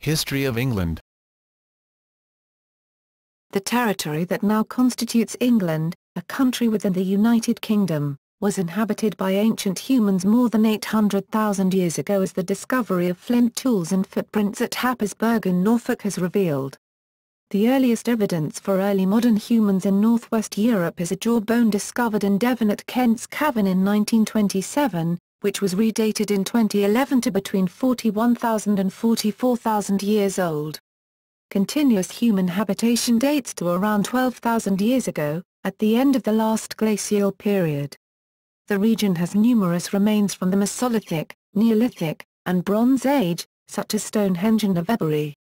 History of England. The territory that now constitutes England, a country within the United Kingdom, was inhabited by ancient humans more than 800,000 years ago, as the discovery of flint tools and footprints at Happisburgh in Norfolk has revealed. The earliest evidence for early modern humans in northwest Europe is a jawbone discovered in Devon at Kents Cavern in 1927, which was redated in 2011 to between 41,000 and 44,000 years old. Continuous human habitation dates to around 12,000 years ago, at the end of the last glacial period. The region has numerous remains from the Mesolithic, Neolithic, and Bronze Age, such as Stonehenge and Avebury.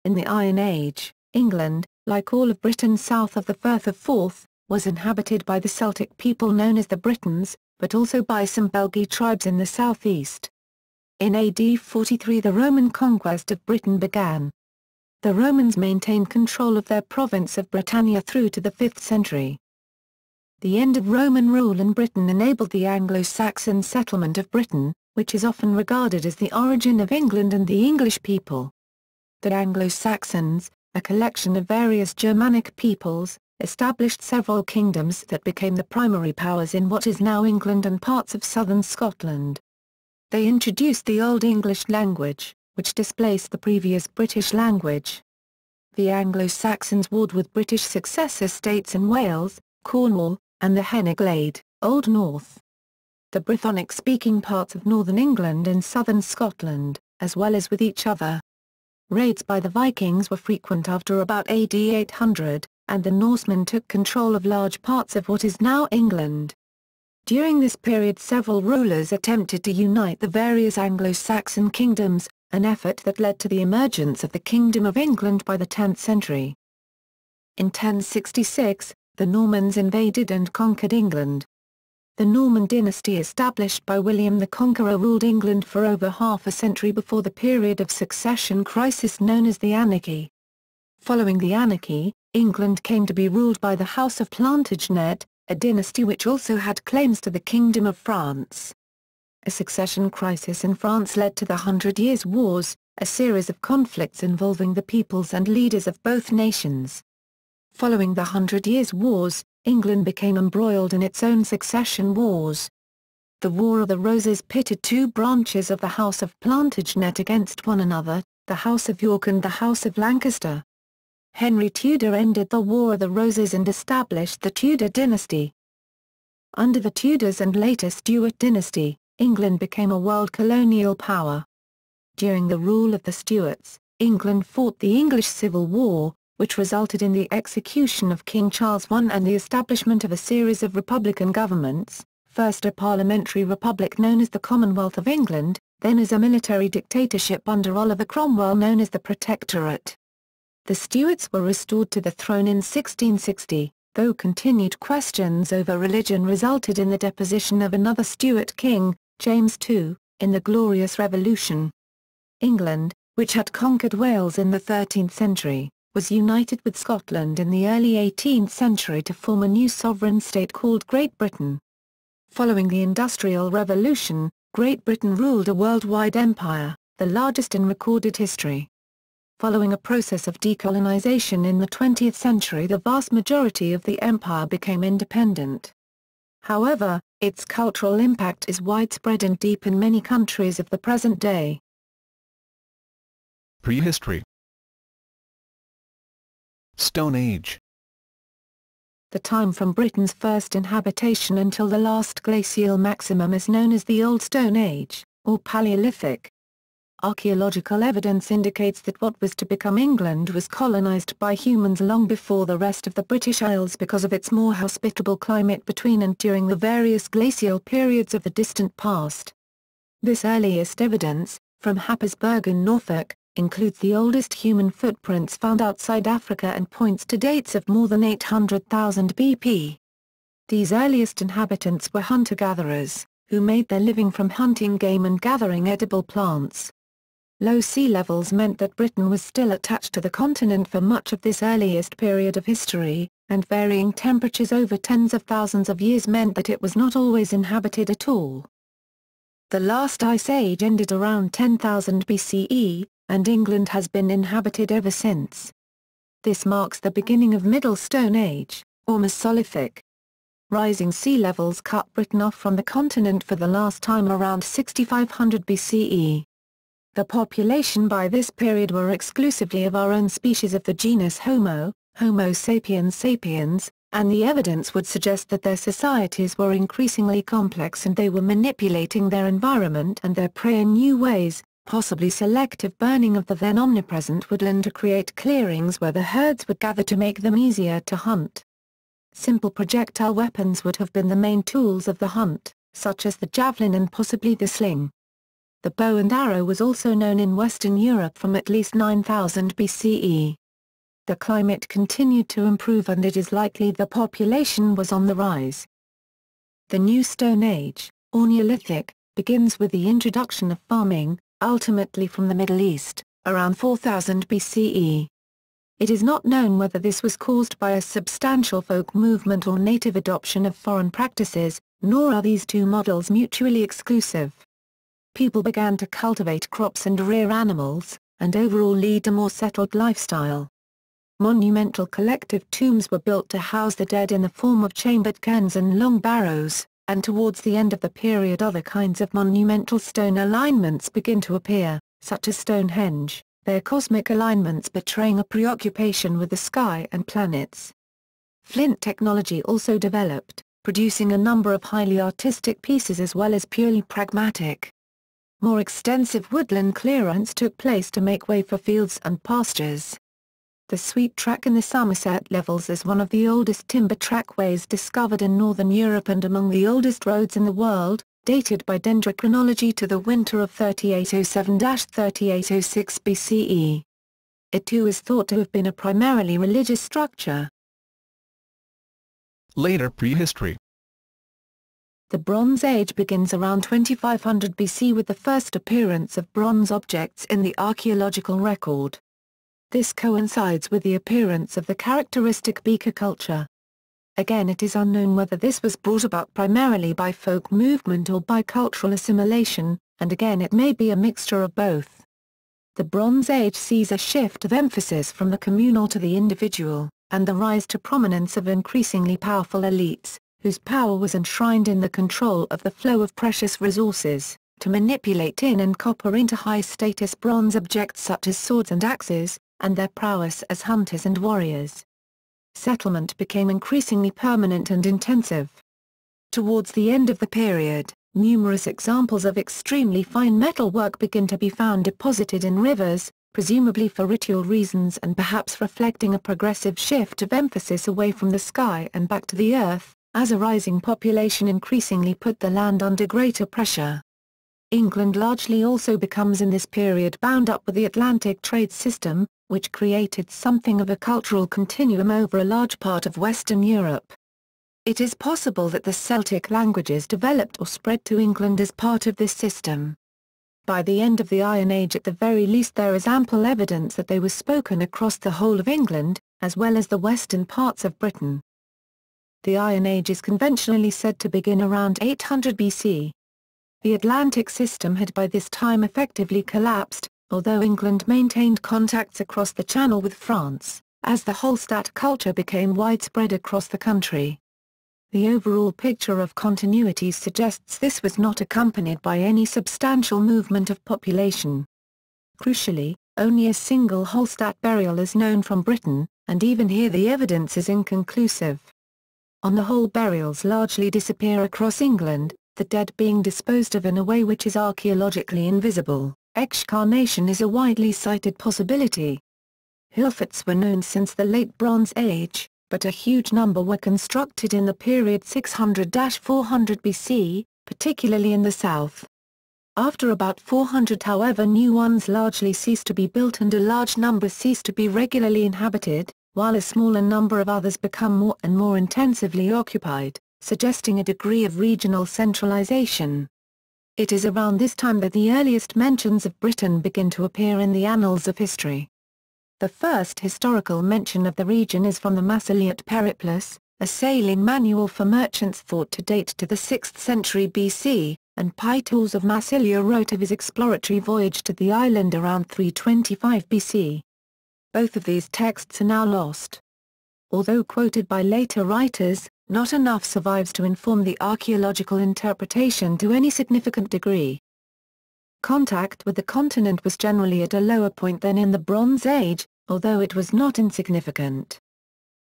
In the Iron Age, England, like all of Britain south of the Firth of Forth, was inhabited by the Celtic people known as the Britons, but also by some Belgae tribes in the southeast. In AD 43 the Roman conquest of Britain began. The Romans maintained control of their province of Britannia through to the 5th century. The end of Roman rule in Britain enabled the Anglo-Saxon settlement of Britain, which is often regarded as the origin of England and the English people. The Anglo-Saxons, a collection of various Germanic peoples, established several kingdoms that became the primary powers in what is now England and parts of southern Scotland. They introduced the Old English language, which displaced the previous British language. The Anglo-Saxons warred with British successor states in Wales, Cornwall, and the Hen Ogledd, Old North. The Brythonic-speaking parts of northern England and southern Scotland, as well as with each other. Raids by the Vikings were frequent after about AD 800, and the Norsemen took control of large parts of what is now England. During this period several rulers attempted to unite the various Anglo-Saxon kingdoms, an effort that led to the emergence of the Kingdom of England by the 10th century. In 1066, the Normans invaded and conquered England. The Norman dynasty established by William the Conqueror ruled England for over half a century before the period of succession crisis known as the Anarchy. Following the Anarchy, England came to be ruled by the House of Plantagenet, a dynasty which also had claims to the Kingdom of France. A succession crisis in France led to the Hundred Years' Wars, a series of conflicts involving the peoples and leaders of both nations. Following the Hundred Years' Wars, England became embroiled in its own succession wars. The War of the Roses pitted two branches of the House of Plantagenet against one another, the House of York and the House of Lancaster. Henry Tudor ended the War of the Roses and established the Tudor dynasty. Under the Tudors and later Stuart dynasty, England became a world colonial power. During the rule of the Stuarts, England fought the English Civil War, which resulted in the execution of King Charles I and the establishment of a series of republican governments, first a parliamentary republic known as the Commonwealth of England, then as a military dictatorship under Oliver Cromwell known as the Protectorate. The Stuarts were restored to the throne in 1660, though continued questions over religion resulted in the deposition of another Stuart king, James II, in the Glorious Revolution. England, which had conquered Wales in the 13th century, was united with Scotland in the early 18th century to form a new sovereign state called Great Britain. Following the Industrial Revolution, Great Britain ruled a worldwide empire, the largest in recorded history. Following a process of decolonization in the 20th century, the vast majority of the empire became independent. However, its cultural impact is widespread and deep in many countries of the present day. Prehistory. Stone Age. The time from Britain's first inhabitation until the last glacial maximum is known as the Old Stone Age, or Paleolithic. Archaeological evidence indicates that what was to become England was colonized by humans long before the rest of the British Isles because of its more hospitable climate between and during the various glacial periods of the distant past. This earliest evidence, from Happisburgh in Norfolk, includes the oldest human footprints found outside Africa and points to dates of more than 800,000 BP. These earliest inhabitants were hunter-gatherers, who made their living from hunting game and gathering edible plants. Low sea levels meant that Britain was still attached to the continent for much of this earliest period of history, and varying temperatures over tens of thousands of years meant that it was not always inhabited at all. The last ice age ended around 10,000 BCE, and England has been inhabited ever since. This marks the beginning of Middle Stone Age, or Mesolithic. Rising sea levels cut Britain off from the continent for the last time around 6500 BCE. The population by this period were exclusively of our own species of the genus Homo, Homo sapiens sapiens, and the evidence would suggest that their societies were increasingly complex and they were manipulating their environment and their prey in new ways, possibly selective burning of the then omnipresent woodland to create clearings where the herds would gather to make them easier to hunt. Simple projectile weapons would have been the main tools of the hunt, such as the javelin and possibly the sling. The bow and arrow was also known in Western Europe from at least 9000 BCE. The climate continued to improve and it is likely the population was on the rise. The New Stone Age, or Neolithic, begins with the introduction of farming, ultimately from the Middle East, around 4000 BCE. It is not known whether this was caused by a substantial folk movement or native adoption of foreign practices, nor are these two models mutually exclusive. People began to cultivate crops and rear animals, and overall lead a more settled lifestyle. Monumental collective tombs were built to house the dead in the form of chambered cairns and long barrows, and towards the end of the period other kinds of monumental stone alignments begin to appear, such as Stonehenge, their cosmic alignments betraying a preoccupation with the sky and planets. Flint technology also developed, producing a number of highly artistic pieces as well as purely pragmatic. More extensive woodland clearance took place to make way for fields and pastures. The Sweet Track in the Somerset Levels is one of the oldest timber trackways discovered in northern Europe and among the oldest roads in the world, dated by dendrochronology to the winter of 3807–3806 BCE. It too is thought to have been a primarily religious structure. Later prehistory. The Bronze Age begins around 2500 BC with the first appearance of bronze objects in the archaeological record. This coincides with the appearance of the characteristic beaker culture. Again, it is unknown whether this was brought about primarily by folk movement or by cultural assimilation, and again it may be a mixture of both. The Bronze Age sees a shift of emphasis from the communal to the individual, and the rise to prominence of increasingly powerful elites, whose power was enshrined in the control of the flow of precious resources, to manipulate tin and copper into high-status bronze objects such as swords and axes, and their prowess as hunters and warriors. Settlement became increasingly permanent and intensive. Towards the end of the period, numerous examples of extremely fine metalwork begin to be found deposited in rivers, presumably for ritual reasons and perhaps reflecting a progressive shift of emphasis away from the sky and back to the earth, as a rising population increasingly put the land under greater pressure. England largely also becomes in this period bound up with the Atlantic trade system, which created something of a cultural continuum over a large part of Western Europe. It is possible that the Celtic languages developed or spread to England as part of this system. By the end of the Iron Age at the very least there is ample evidence that they were spoken across the whole of England, as well as the western parts of Britain. The Iron Age is conventionally said to begin around 800 BC. The Atlantic system had by this time effectively collapsed, although England maintained contacts across the Channel with France, as the Hallstatt culture became widespread across the country. The overall picture of continuity suggests this was not accompanied by any substantial movement of population. Crucially, only a single Hallstatt burial is known from Britain, and even here the evidence is inconclusive. On the whole, burials largely disappear across England, the dead being disposed of in a way which is archaeologically invisible. Excarnation is a widely cited possibility. Hill forts were known since the Late Bronze Age, but a huge number were constructed in the period 600–400 BC, particularly in the south. After about 400 however, new ones largely ceased to be built and a large number ceased to be regularly inhabited, while a smaller number of others become more and more intensively occupied, suggesting a degree of regional centralization. It is around this time that the earliest mentions of Britain begin to appear in the annals of history. The first historical mention of the region is from the Massiliot Periplus, a sailing manual for merchants thought to date to the 6th century BC, and Pytles of Massilia wrote of his exploratory voyage to the island around 325 BC. Both of these texts are now lost. Although quoted by later writers, not enough survives to inform the archaeological interpretation to any significant degree. Contact with the continent was generally at a lower point than in the Bronze Age, although it was not insignificant.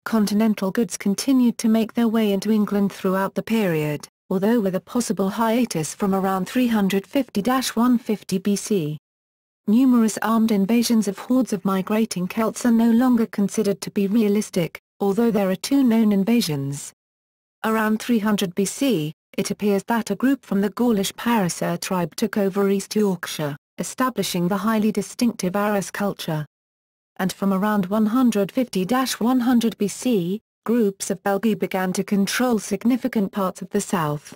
Continental goods continued to make their way into England throughout the period, although with a possible hiatus from around 350–150 BC. Numerous armed invasions of hordes of migrating Celts are no longer considered to be realistic, although there are two known invasions. Around 300 BC, it appears that a group from the Gaulish Parasur tribe took over East Yorkshire, establishing the highly distinctive Aras culture. And from around 150–100 BC, groups of Belgae began to control significant parts of the south.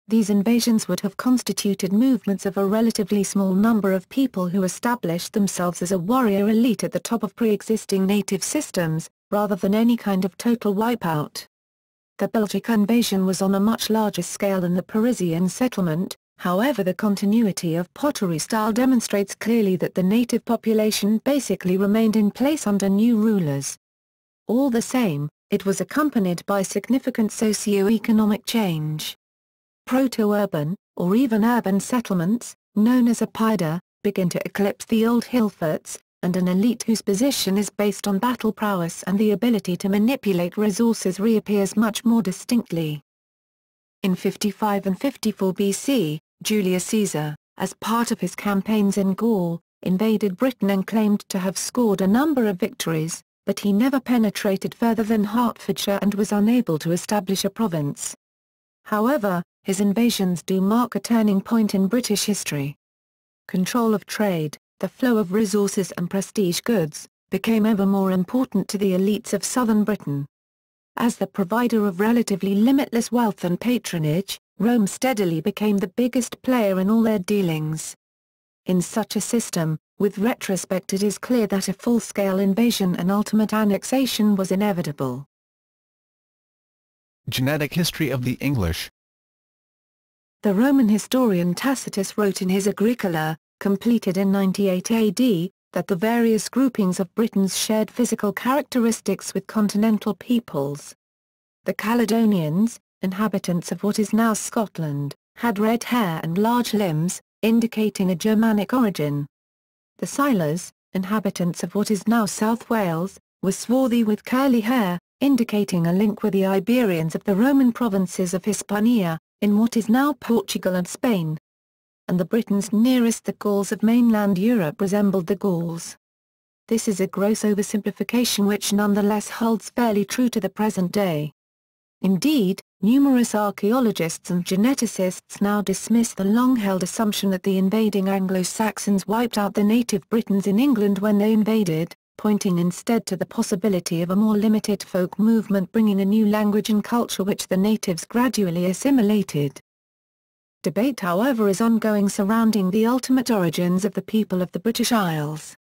These invasions would have constituted movements of a relatively small number of people who established themselves as a warrior elite at the top of pre-existing native systems, rather than any kind of total wipeout. The Belgic invasion was on a much larger scale than the Parisian settlement, however the continuity of pottery style demonstrates clearly that the native population basically remained in place under new rulers. All the same, it was accompanied by significant socio-economic change. Proto-urban, or even urban settlements, known as Oppida, begin to eclipse the old hill forts, and an elite whose position is based on battle prowess and the ability to manipulate resources reappears much more distinctly. In 55 and 54 BC, Julius Caesar, as part of his campaigns in Gaul, invaded Britain and claimed to have scored a number of victories, but he never penetrated further than Hertfordshire and was unable to establish a province. However, his invasions do mark a turning point in British history. Control of trade, the flow of resources and prestige goods, became ever more important to the elites of southern Britain. As the provider of relatively limitless wealth and patronage, Rome steadily became the biggest player in all their dealings. In such a system, with retrospect it is clear that a full-scale invasion and ultimate annexation was inevitable. Genetic history of the English. The Roman historian Tacitus wrote in his Agricola, completed in 98 AD, that the various groupings of Britons shared physical characteristics with continental peoples. The Caledonians, inhabitants of what is now Scotland, had red hair and large limbs, indicating a Germanic origin. The Silures, inhabitants of what is now South Wales, were swarthy with curly hair, indicating a link with the Iberians of the Roman provinces of Hispania, in what is now Portugal and Spain. And the Britons nearest the Gauls of mainland Europe resembled the Gauls. This is a gross oversimplification which nonetheless holds fairly true to the present day. Indeed, numerous archaeologists and geneticists now dismiss the long-held assumption that the invading Anglo-Saxons wiped out the native Britons in England when they invaded, pointing instead to the possibility of a more limited folk movement bringing a new language and culture which the natives gradually assimilated. Debate however is ongoing surrounding the ultimate origins of the people of the British Isles.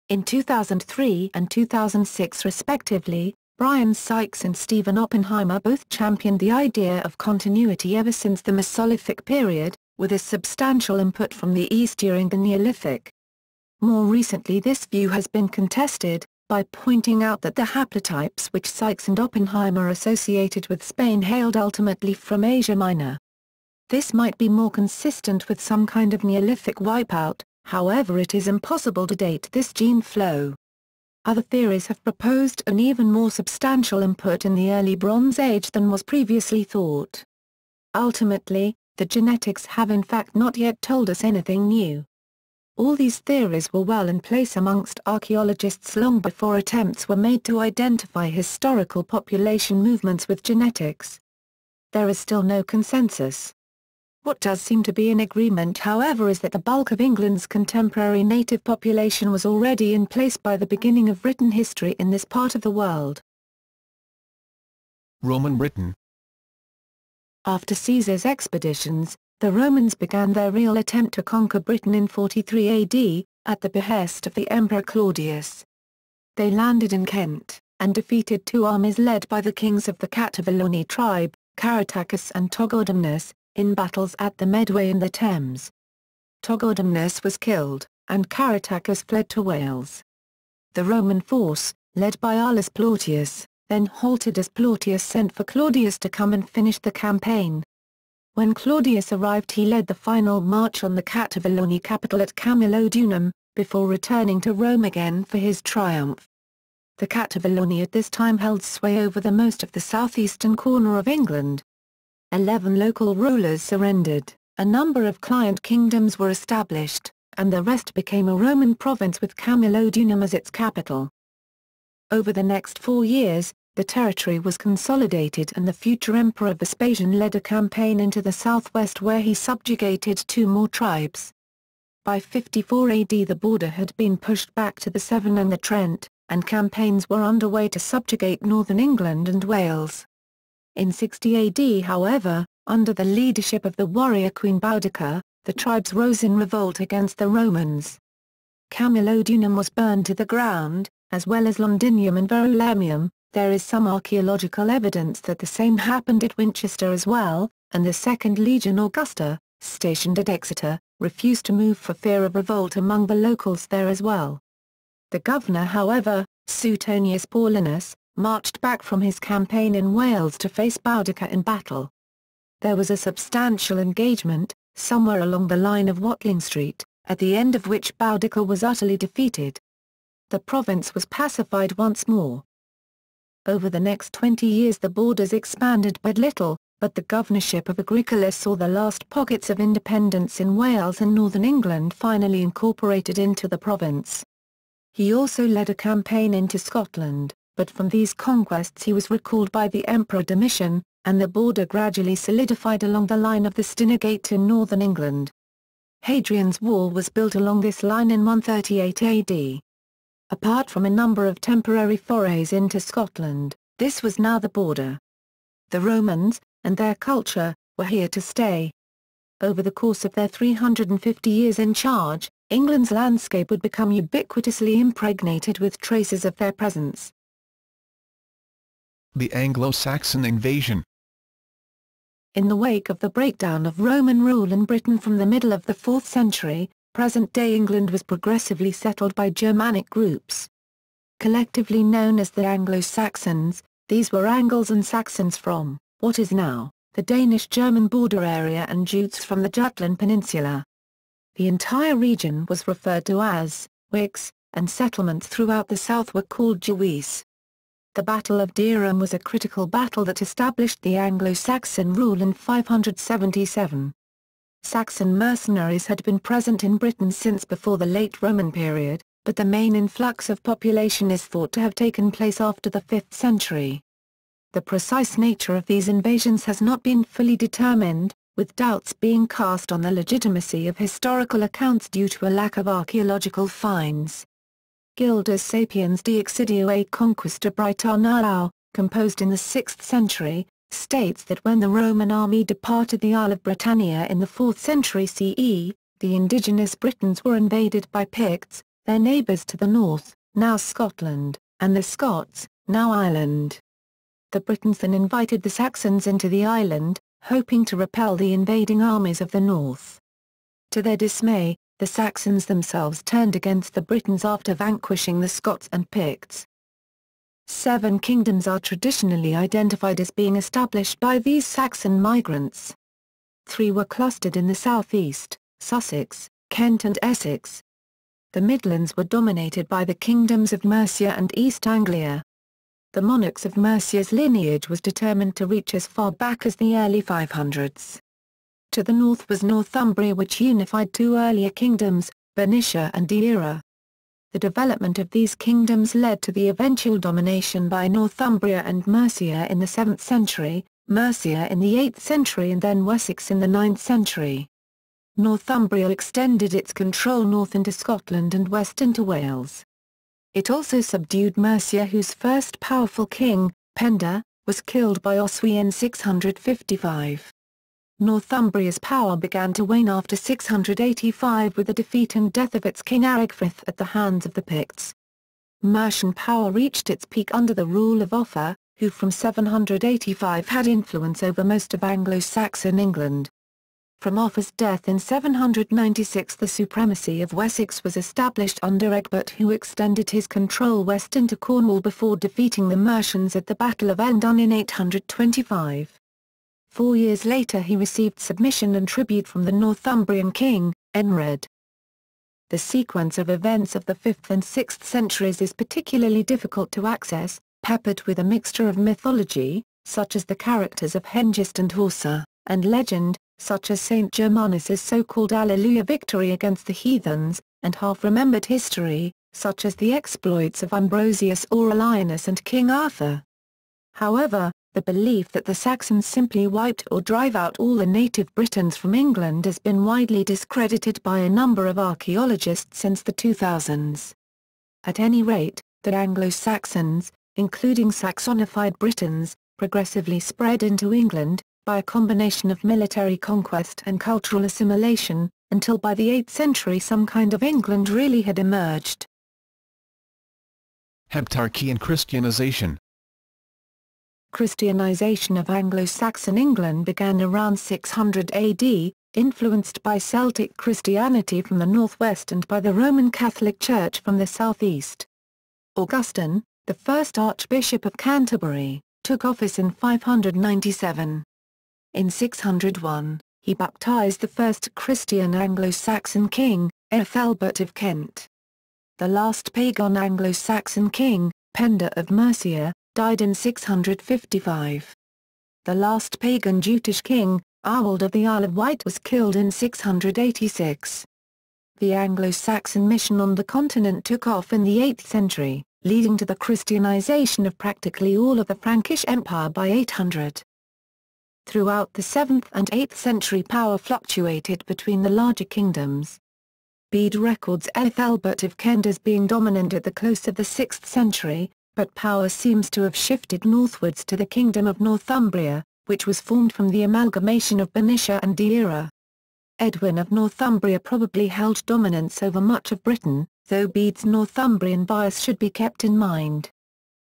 In 2003 and 2006 respectively, Brian Sykes and Stephen Oppenheimer both championed the idea of continuity ever since the Mesolithic period, with a substantial input from the East during the Neolithic. More recently this view has been contested, by pointing out that the haplotypes which Sykes and Oppenheimer associated with Spain hailed ultimately from Asia Minor. This might be more consistent with some kind of Neolithic wipeout, however it is impossible to date this gene flow. Other theories have proposed an even more substantial input in the early Bronze Age than was previously thought. Ultimately, the genetics have in fact not yet told us anything new. All these theories were well in place amongst archaeologists long before attempts were made to identify historical population movements with genetics. There is still no consensus. What does seem to be in agreement however is that the bulk of England's contemporary native population was already in place by the beginning of written history in this part of the world. Roman Britain. After Caesar's expeditions, the Romans began their real attempt to conquer Britain in 43 AD, at the behest of the Emperor Claudius. They landed in Kent, and defeated two armies led by the kings of the Cativaloni tribe, Caratacus and Togodumnus, in battles at the Medway and the Thames. Togodumnus was killed, and Caratacus fled to Wales. The Roman force, led by Aulus Plautius, then halted as Plautius sent for Claudius to come and finish the campaign. When Claudius arrived, he led the final march on the Cativaloni capital at Camulodunum, before returning to Rome again for his triumph. The Cativaloni at this time held sway over the most of the southeastern corner of England. 11 local rulers surrendered, a number of client kingdoms were established, and the rest became a Roman province with Camulodunum as its capital. Over the next 4 years, the territory was consolidated and the future Emperor Vespasian led a campaign into the southwest where he subjugated 2 more tribes. By 54 AD the border had been pushed back to the Severn and the Trent, and campaigns were underway to subjugate northern England and Wales. In 60 AD however, under the leadership of the warrior Queen Boudicca, the tribes rose in revolt against the Romans. Camulodunum was burned to the ground, as well as Londinium and Verulamium. There is some archaeological evidence that the same happened at Winchester as well, and the 2nd Legion Augusta, stationed at Exeter, refused to move for fear of revolt among the locals there as well. The governor however, Suetonius Paulinus, marched back from his campaign in Wales to face Boudicca in battle. There was a substantial engagement, somewhere along the line of Watling Street, at the end of which Boudicca was utterly defeated. The province was pacified once more. Over the next 20 years the borders expanded but little, but the governorship of Agricola saw the last pockets of independence in Wales and northern England finally incorporated into the province. He also led a campaign into Scotland, but from these conquests he was recalled by the Emperor Domitian, and the border gradually solidified along the line of the Stynagate in northern England. Hadrian's Wall was built along this line in 138 AD. Apart from a number of temporary forays into Scotland, this was now the border. The Romans, and their culture, were here to stay. Over the course of their 350 years in charge, England's landscape would become ubiquitously impregnated with traces of their presence. The Anglo-Saxon invasion. In the wake of the breakdown of Roman rule in Britain from the middle of the 4th century, present-day England was progressively settled by Germanic groups. Collectively known as the Anglo-Saxons, these were Angles and Saxons from, what is now, the Danish-German border area and Jutes from the Jutland Peninsula. The entire region was referred to as Wicks, and settlements throughout the south were called Gewiss. The Battle of Dereham was a critical battle that established the Anglo-Saxon rule in 577. Saxon mercenaries had been present in Britain since before the late Roman period, but the main influx of population is thought to have taken place after the 5th century. The precise nature of these invasions has not been fully determined, with doubts being cast on the legitimacy of historical accounts due to a lack of archaeological finds. Gildas Sapiens de Excidio et Conquista Britanniae, composed in the 6th century, states that when the Roman army departed the Isle of Britannia in the 4th century CE, the indigenous Britons were invaded by Picts, their neighbours to the north, now Scotland, and the Scots, now Ireland. The Britons then invited the Saxons into the island, hoping to repel the invading armies of the north. To their dismay, the Saxons themselves turned against the Britons after vanquishing the Scots and Picts. 7 kingdoms are traditionally identified as being established by these Saxon migrants. 3 were clustered in the southeast, Sussex, Kent and Essex. The Midlands were dominated by the kingdoms of Mercia and East Anglia. The monarchs of Mercia's lineage was determined to reach as far back as the early 500s. To the north was Northumbria, which unified 2 earlier kingdoms, Bernicia and Deira. The development of these kingdoms led to the eventual domination by Northumbria and Mercia in the 7th century, Mercia in the 8th century and then Wessex in the 9th century. Northumbria extended its control north into Scotland and west into Wales. It also subdued Mercia, whose first powerful king, Penda, was killed by Oswy in 655. Northumbria's power began to wane after 685 with the defeat and death of its king Aragfrith at the hands of the Picts. Mercian power reached its peak under the rule of Offa, who from 785 had influence over most of Anglo-Saxon England. From Offa's death in 796 the supremacy of Wessex was established under Egbert, who extended his control west into Cornwall before defeating the Mercians at the Battle of Eldon in 825. 4 years later he received submission and tribute from the Northumbrian king, Enred. The sequence of events of the 5th and 6th centuries is particularly difficult to access, peppered with a mixture of mythology, such as the characters of Hengist and Horsa, and legend, such as Saint Germanus's so-called Alleluia victory against the heathens, and half-remembered history, such as the exploits of Ambrosius Aurelianus and King Arthur. However, the belief that the Saxons simply wiped or drive out all the native Britons from England has been widely discredited by a number of archaeologists since the 2000s. At any rate, the Anglo-Saxons, including Saxonified Britons, progressively spread into England, by a combination of military conquest and cultural assimilation, until by the 8th century some kind of England really had emerged. Heptarchy and Christianization. Christianization of Anglo-Saxon England began around 600 AD, influenced by Celtic Christianity from the northwest and by the Roman Catholic Church from the southeast. Augustine, the first Archbishop of Canterbury, took office in 597. In 601, he baptized the first Christian Anglo-Saxon king, Ethelbert of Kent. The last pagan Anglo-Saxon king, Penda of Mercia, died in 655. The last pagan Jutish king, Awold of the Isle of Wight, was killed in 686. The Anglo-Saxon mission on the continent took off in the 8th century, leading to the Christianization of practically all of the Frankish Empire by 800. Throughout the 7th and 8th century power fluctuated between the larger kingdoms. Bede records Ethelbert of Kent as being dominant at the close of the 6th century, but power seems to have shifted northwards to the Kingdom of Northumbria, which was formed from the amalgamation of Bernicia and Deira. Edwin of Northumbria probably held dominance over much of Britain, though Bede's Northumbrian bias should be kept in mind.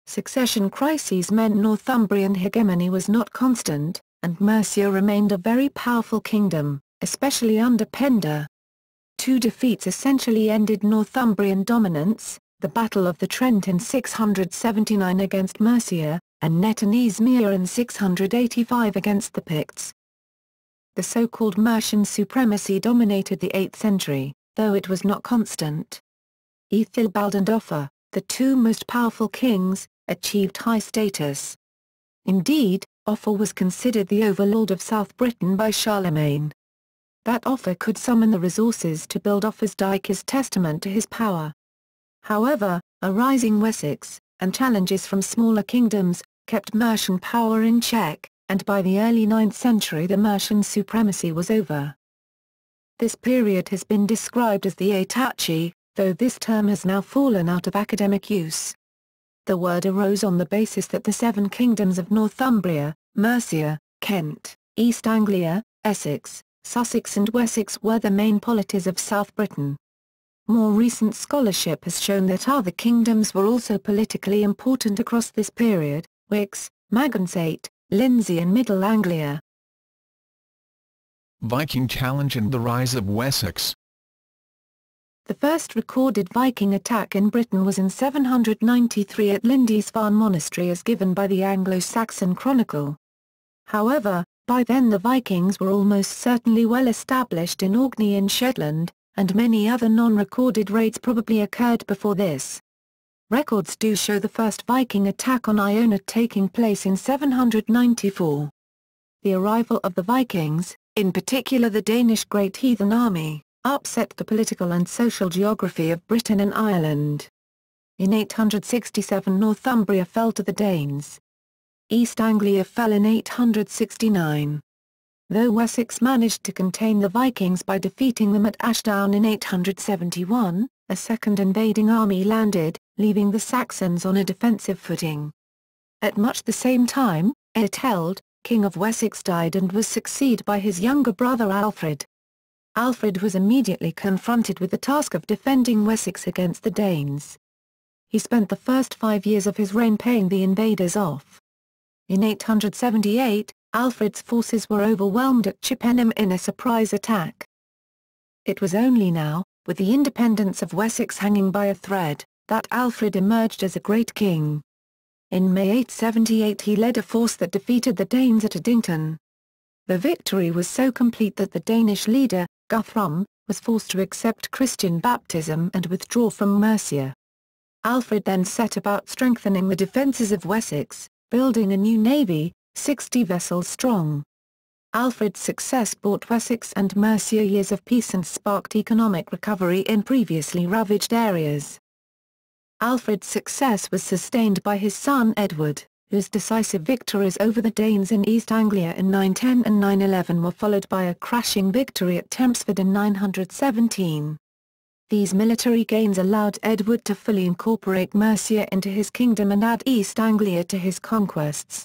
Succession crises meant Northumbrian hegemony was not constant, and Mercia remained a very powerful kingdom, especially under Penda. Two defeats essentially ended Northumbrian dominance, the Battle of the Trent in 679 against Mercia, and Netanese-Mere in 685 against the Picts. The so-called Mercian supremacy dominated the 8th century, though it was not constant. Ethelbald and Offa, the two most powerful kings, achieved high status. Indeed, Offa was considered the overlord of South Britain by Charlemagne. That Offa could summon the resources to build Offa's Dyke is testament to his power. However, a rising Wessex, and challenges from smaller kingdoms, kept Mercian power in check, and by the early 9th century the Mercian supremacy was over. This period has been described as the Heptarchy, though this term has now fallen out of academic use. The word arose on the basis that the 7 kingdoms of Northumbria, Mercia, Kent, East Anglia, Essex, Sussex and Wessex were the main polities of South Britain. More recent scholarship has shown that other kingdoms were also politically important across this period: Wicks, Magansate, Lindsey and Middle Anglia. Viking challenge and the rise of Wessex. The first recorded Viking attack in Britain was in 793 at Lindisfarne Monastery as given by the Anglo-Saxon Chronicle. However, by then the Vikings were almost certainly well established in Orkney and Shetland, and many other non-recorded raids probably occurred before this. Records do show the first Viking attack on Iona taking place in 794. The arrival of the Vikings, in particular the Danish Great Heathen Army, upset the political and social geography of Britain and Ireland. In 867 Northumbria fell to the Danes. East Anglia fell in 869. Though Wessex managed to contain the Vikings by defeating them at Ashdown in 871, a second invading army landed, leaving the Saxons on a defensive footing. At much the same time, Ethelred, King of Wessex, died and was succeeded by his younger brother Alfred. Alfred was immediately confronted with the task of defending Wessex against the Danes. He spent the first 5 years of his reign paying the invaders off. In 878, Alfred's forces were overwhelmed at Chippenham in a surprise attack. It was only now, with the independence of Wessex hanging by a thread, that Alfred emerged as a great king. In May 878 he led a force that defeated the Danes at Addington. The victory was so complete that the Danish leader, Guthrum, was forced to accept Christian baptism and withdraw from Mercia. Alfred then set about strengthening the defences of Wessex, building a new navy, 60 vessels strong. Alfred's success brought Wessex and Mercia years of peace and sparked economic recovery in previously ravaged areas. Alfred's success was sustained by his son Edward, whose decisive victories over the Danes in East Anglia in 910 and 911 were followed by a crashing victory at Tempsford in 917. These military gains allowed Edward to fully incorporate Mercia into his kingdom and add East Anglia to his conquests.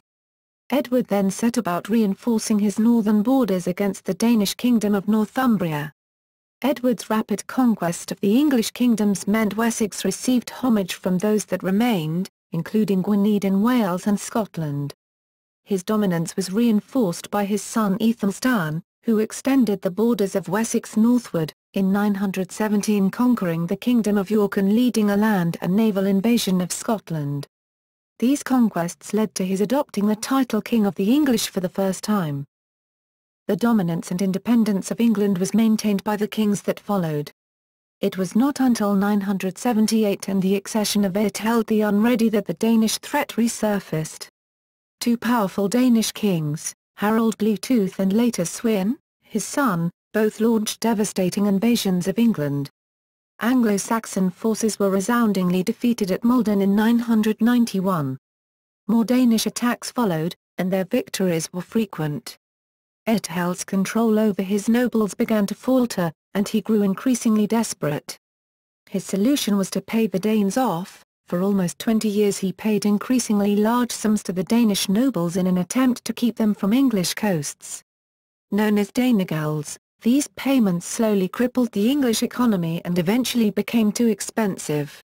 Edward then set about reinforcing his northern borders against the Danish kingdom of Northumbria. Edward's rapid conquest of the English kingdoms meant Wessex received homage from those that remained, including Gwynedd in Wales and Scotland. His dominance was reinforced by his son Aethelstan, who extended the borders of Wessex northward, in 917 conquering the Kingdom of York and leading a land and naval invasion of Scotland. These conquests led to his adopting the title King of the English for the first time. The dominance and independence of England was maintained by the kings that followed. It was not until 978 and the accession of Eadhaed the Unready that the Danish threat resurfaced. Two powerful Danish kings, Harold Bluetooth and later Sweyn, his son, both launched devastating invasions of England. Anglo-Saxon forces were resoundingly defeated at Maldon in 991. More Danish attacks followed, and their victories were frequent. Eadhaed's control over his nobles began to falter, and he grew increasingly desperate. His solution was to pay the Danes off. For almost 20 years he paid increasingly large sums to the Danish nobles in an attempt to keep them from English coasts. Known as Danegals, these payments slowly crippled the English economy and eventually became too expensive.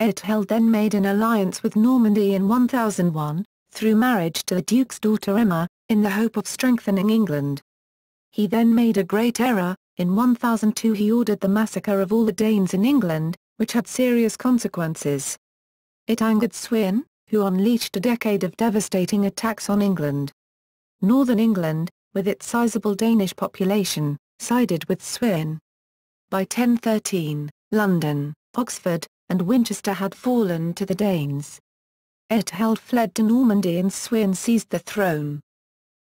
Eadhaed then made an alliance with Normandy in 1001, through marriage to the Duke's daughter Emma, in the hope of strengthening England. He then made a great error. In 1002 he ordered the massacre of all the Danes in England, which had serious consequences. It angered Sweyn, who unleashed a decade of devastating attacks on England. Northern England, with its sizable Danish population, sided with Sweyn. By 1013, London, Oxford, and Winchester had fallen to the Danes. Eadhaed fled to Normandy and Sweyn seized the throne.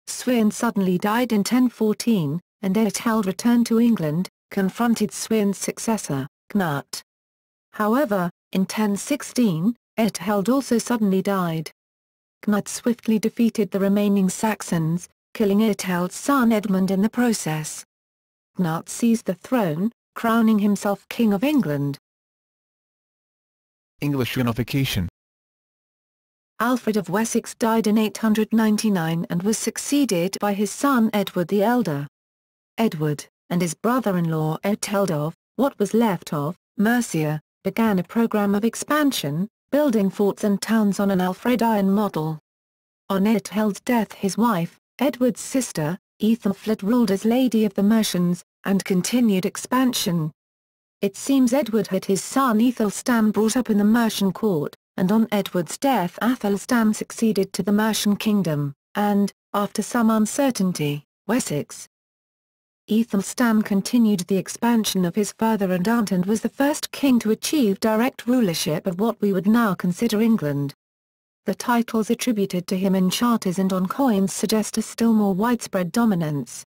Sweyn suddenly died in 1014, and Eadhaed returned to England, confronted Sweyn's successor, Cnut. However, in 1016, Eadhaed also suddenly died. Cnut swiftly defeated the remaining Saxons, killing Eadhaed's son Edmund in the process. Cnut seized the throne, crowning himself King of England. English unification. Alfred of Wessex died in 899 and was succeeded by his son Edward the Elder. Edward, and his brother-in-law Eadhaed of, what was left of, Mercia, began a program of expansion, building forts and towns on an Alfredian model. On Eadhaed's death his wife, Edward's sister, Aethelflaed ruled as Lady of the Mercians, and continued expansion. It seems Edward had his son Aethelstan brought up in the Mercian court, and on Edward's death Aethelstan succeeded to the Mercian kingdom, and, after some uncertainty, Wessex. Aethelstan continued the expansion of his father and aunt and was the first king to achieve direct rulership of what we would now consider England. The titles attributed to him in charters and on coins suggest a still more widespread dominance.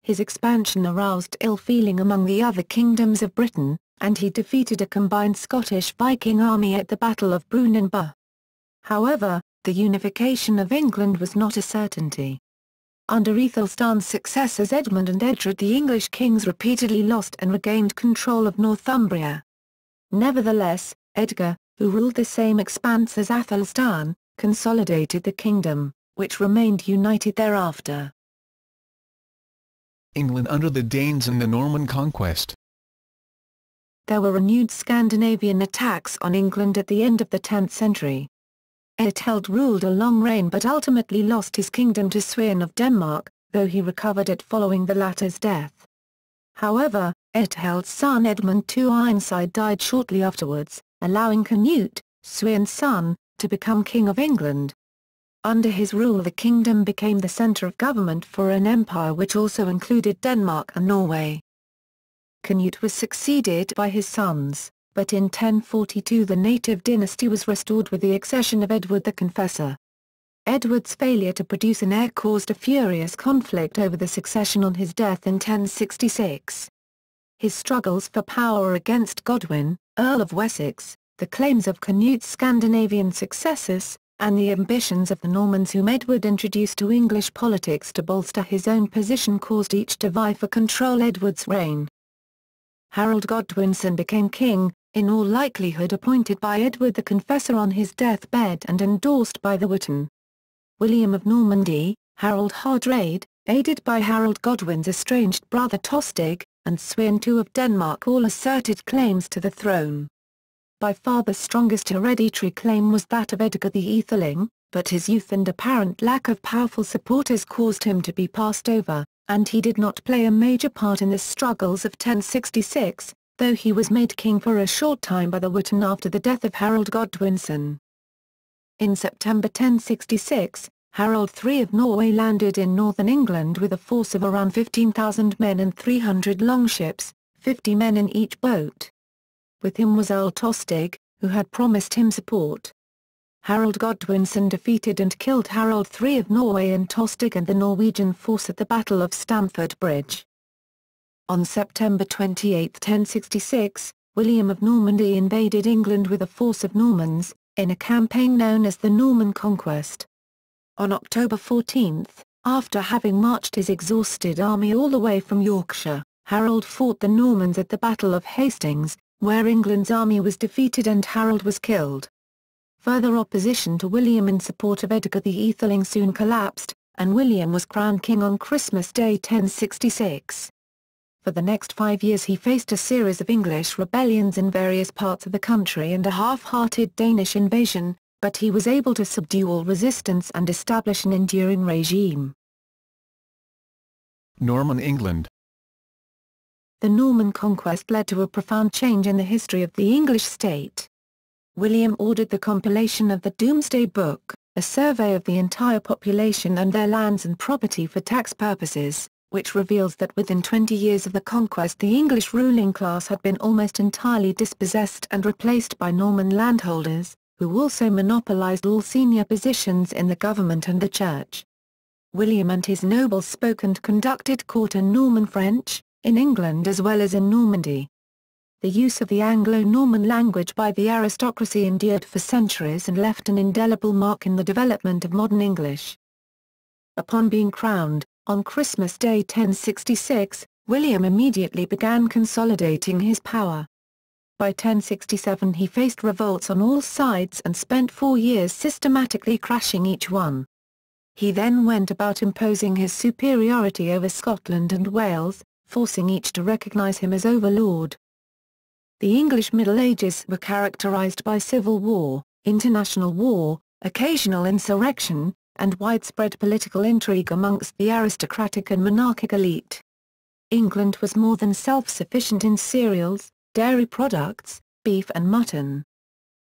His expansion aroused ill feeling among the other kingdoms of Britain, and he defeated a combined Scottish-Viking army at the Battle of Brunanburh. However, the unification of England was not a certainty. Under Aethelstan's successors Edmund and Edred the English kings repeatedly lost and regained control of Northumbria. Nevertheless, Edgar, who ruled the same expanse as Aethelstan, consolidated the kingdom, which remained united thereafter. England under the Danes and the Norman conquest. There were renewed Scandinavian attacks on England at the end of the 10th century. Ethelred ruled a long reign but ultimately lost his kingdom to Sweyn of Denmark, though he recovered it following the latter's death. However, Etheld's son Edmund II Ironside died shortly afterwards, allowing Canute, Sweyn's son, to become King of England. Under his rule the kingdom became the centre of government for an empire which also included Denmark and Norway. Canute was succeeded by his sons, but in 1042 the native dynasty was restored with the accession of Edward the Confessor. Edward's failure to produce an heir caused a furious conflict over the succession on his death in 1066. His struggles for power against Godwin, Earl of Wessex, the claims of Canute's Scandinavian successors, and the ambitions of the Normans whom Edward introduced to English politics to bolster his own position caused each to vie for control Edward's reign. Harold Godwinson became king, in all likelihood appointed by Edward the Confessor on his deathbed and endorsed by the Witan. William of Normandy, Harold Hardrade, aided by Harold Godwin's estranged brother Tostig, and Sweyn II of Denmark all asserted claims to the throne. By far the strongest hereditary claim was that of Edgar the Aetheling, but his youth and apparent lack of powerful supporters caused him to be passed over, and he did not play a major part in the struggles of 1066, though he was made king for a short time by the Witan after the death of Harold Godwinson. In September 1066, Harold III of Norway landed in northern England with a force of around 15,000 men and 300 longships, 50 men in each boat. With him was Earl Tostig, who had promised him support. Harold Godwinson defeated and killed Harold III of Norway and Tostig and the Norwegian force at the Battle of Stamford Bridge. On September 28, 1066, William of Normandy invaded England with a force of Normans, in a campaign known as the Norman Conquest. On October 14, after having marched his exhausted army all the way from Yorkshire, Harold fought the Normans at the Battle of Hastings, where England's army was defeated and Harold was killed. Further opposition to William in support of Edgar the Aetheling soon collapsed, and William was crowned king on Christmas Day 1066. For the next 5 years he faced a series of English rebellions in various parts of the country and a half-hearted Danish invasion, but he was able to subdue all resistance and establish an enduring regime. Norman England. The Norman conquest led to a profound change in the history of the English state. William ordered the compilation of the Domesday Book, a survey of the entire population and their lands and property for tax purposes, which reveals that within 20 years of the conquest the English ruling class had been almost entirely dispossessed and replaced by Norman landholders, who also monopolized all senior positions in the government and the church. William and his nobles spoke and conducted court in Norman French, in England as well as in Normandy. The use of the Anglo-Norman language by the aristocracy endured for centuries and left an indelible mark in the development of modern English. Upon being crowned, on Christmas Day 1066, William immediately began consolidating his power. By 1067 he faced revolts on all sides and spent 4 years systematically crashing each one. He then went about imposing his superiority over Scotland and Wales, forcing each to recognise him as overlord. The English Middle Ages were characterised by civil war, international war, occasional insurrection, and widespread political intrigue amongst the aristocratic and monarchic elite. England was more than self-sufficient in cereals, dairy products, beef and mutton.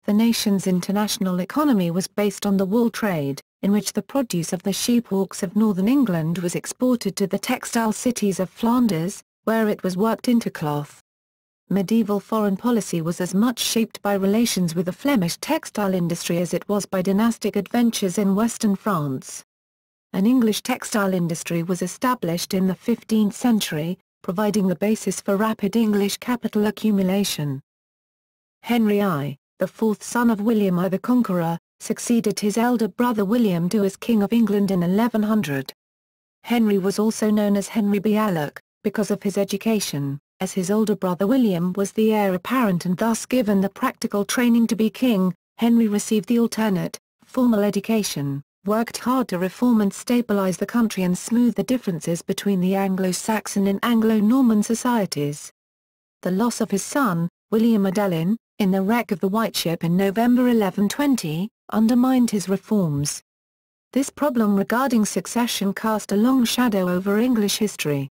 The nation's international economy was based on the wool trade, in which the produce of the sheepwalks of northern England was exported to the textile cities of Flanders, where it was worked into cloth. Medieval foreign policy was as much shaped by relations with the Flemish textile industry as it was by dynastic adventures in western France. An English textile industry was established in the 15th century, providing the basis for rapid English capital accumulation. Henry I, the fourth son of William I the Conqueror, succeeded his elder brother William II as King of England in 1100. Henry was also known as Henry Bealoch, because of his education, as his older brother William was the heir apparent and thus given the practical training to be king. Henry received the alternate, formal education, worked hard to reform and stabilize the country and smooth the differences between the Anglo-Saxon and Anglo-Norman societies. The loss of his son, William Adelin, in the wreck of the White Ship in November 1120, undermined his reforms. This problem regarding succession cast a long shadow over English history.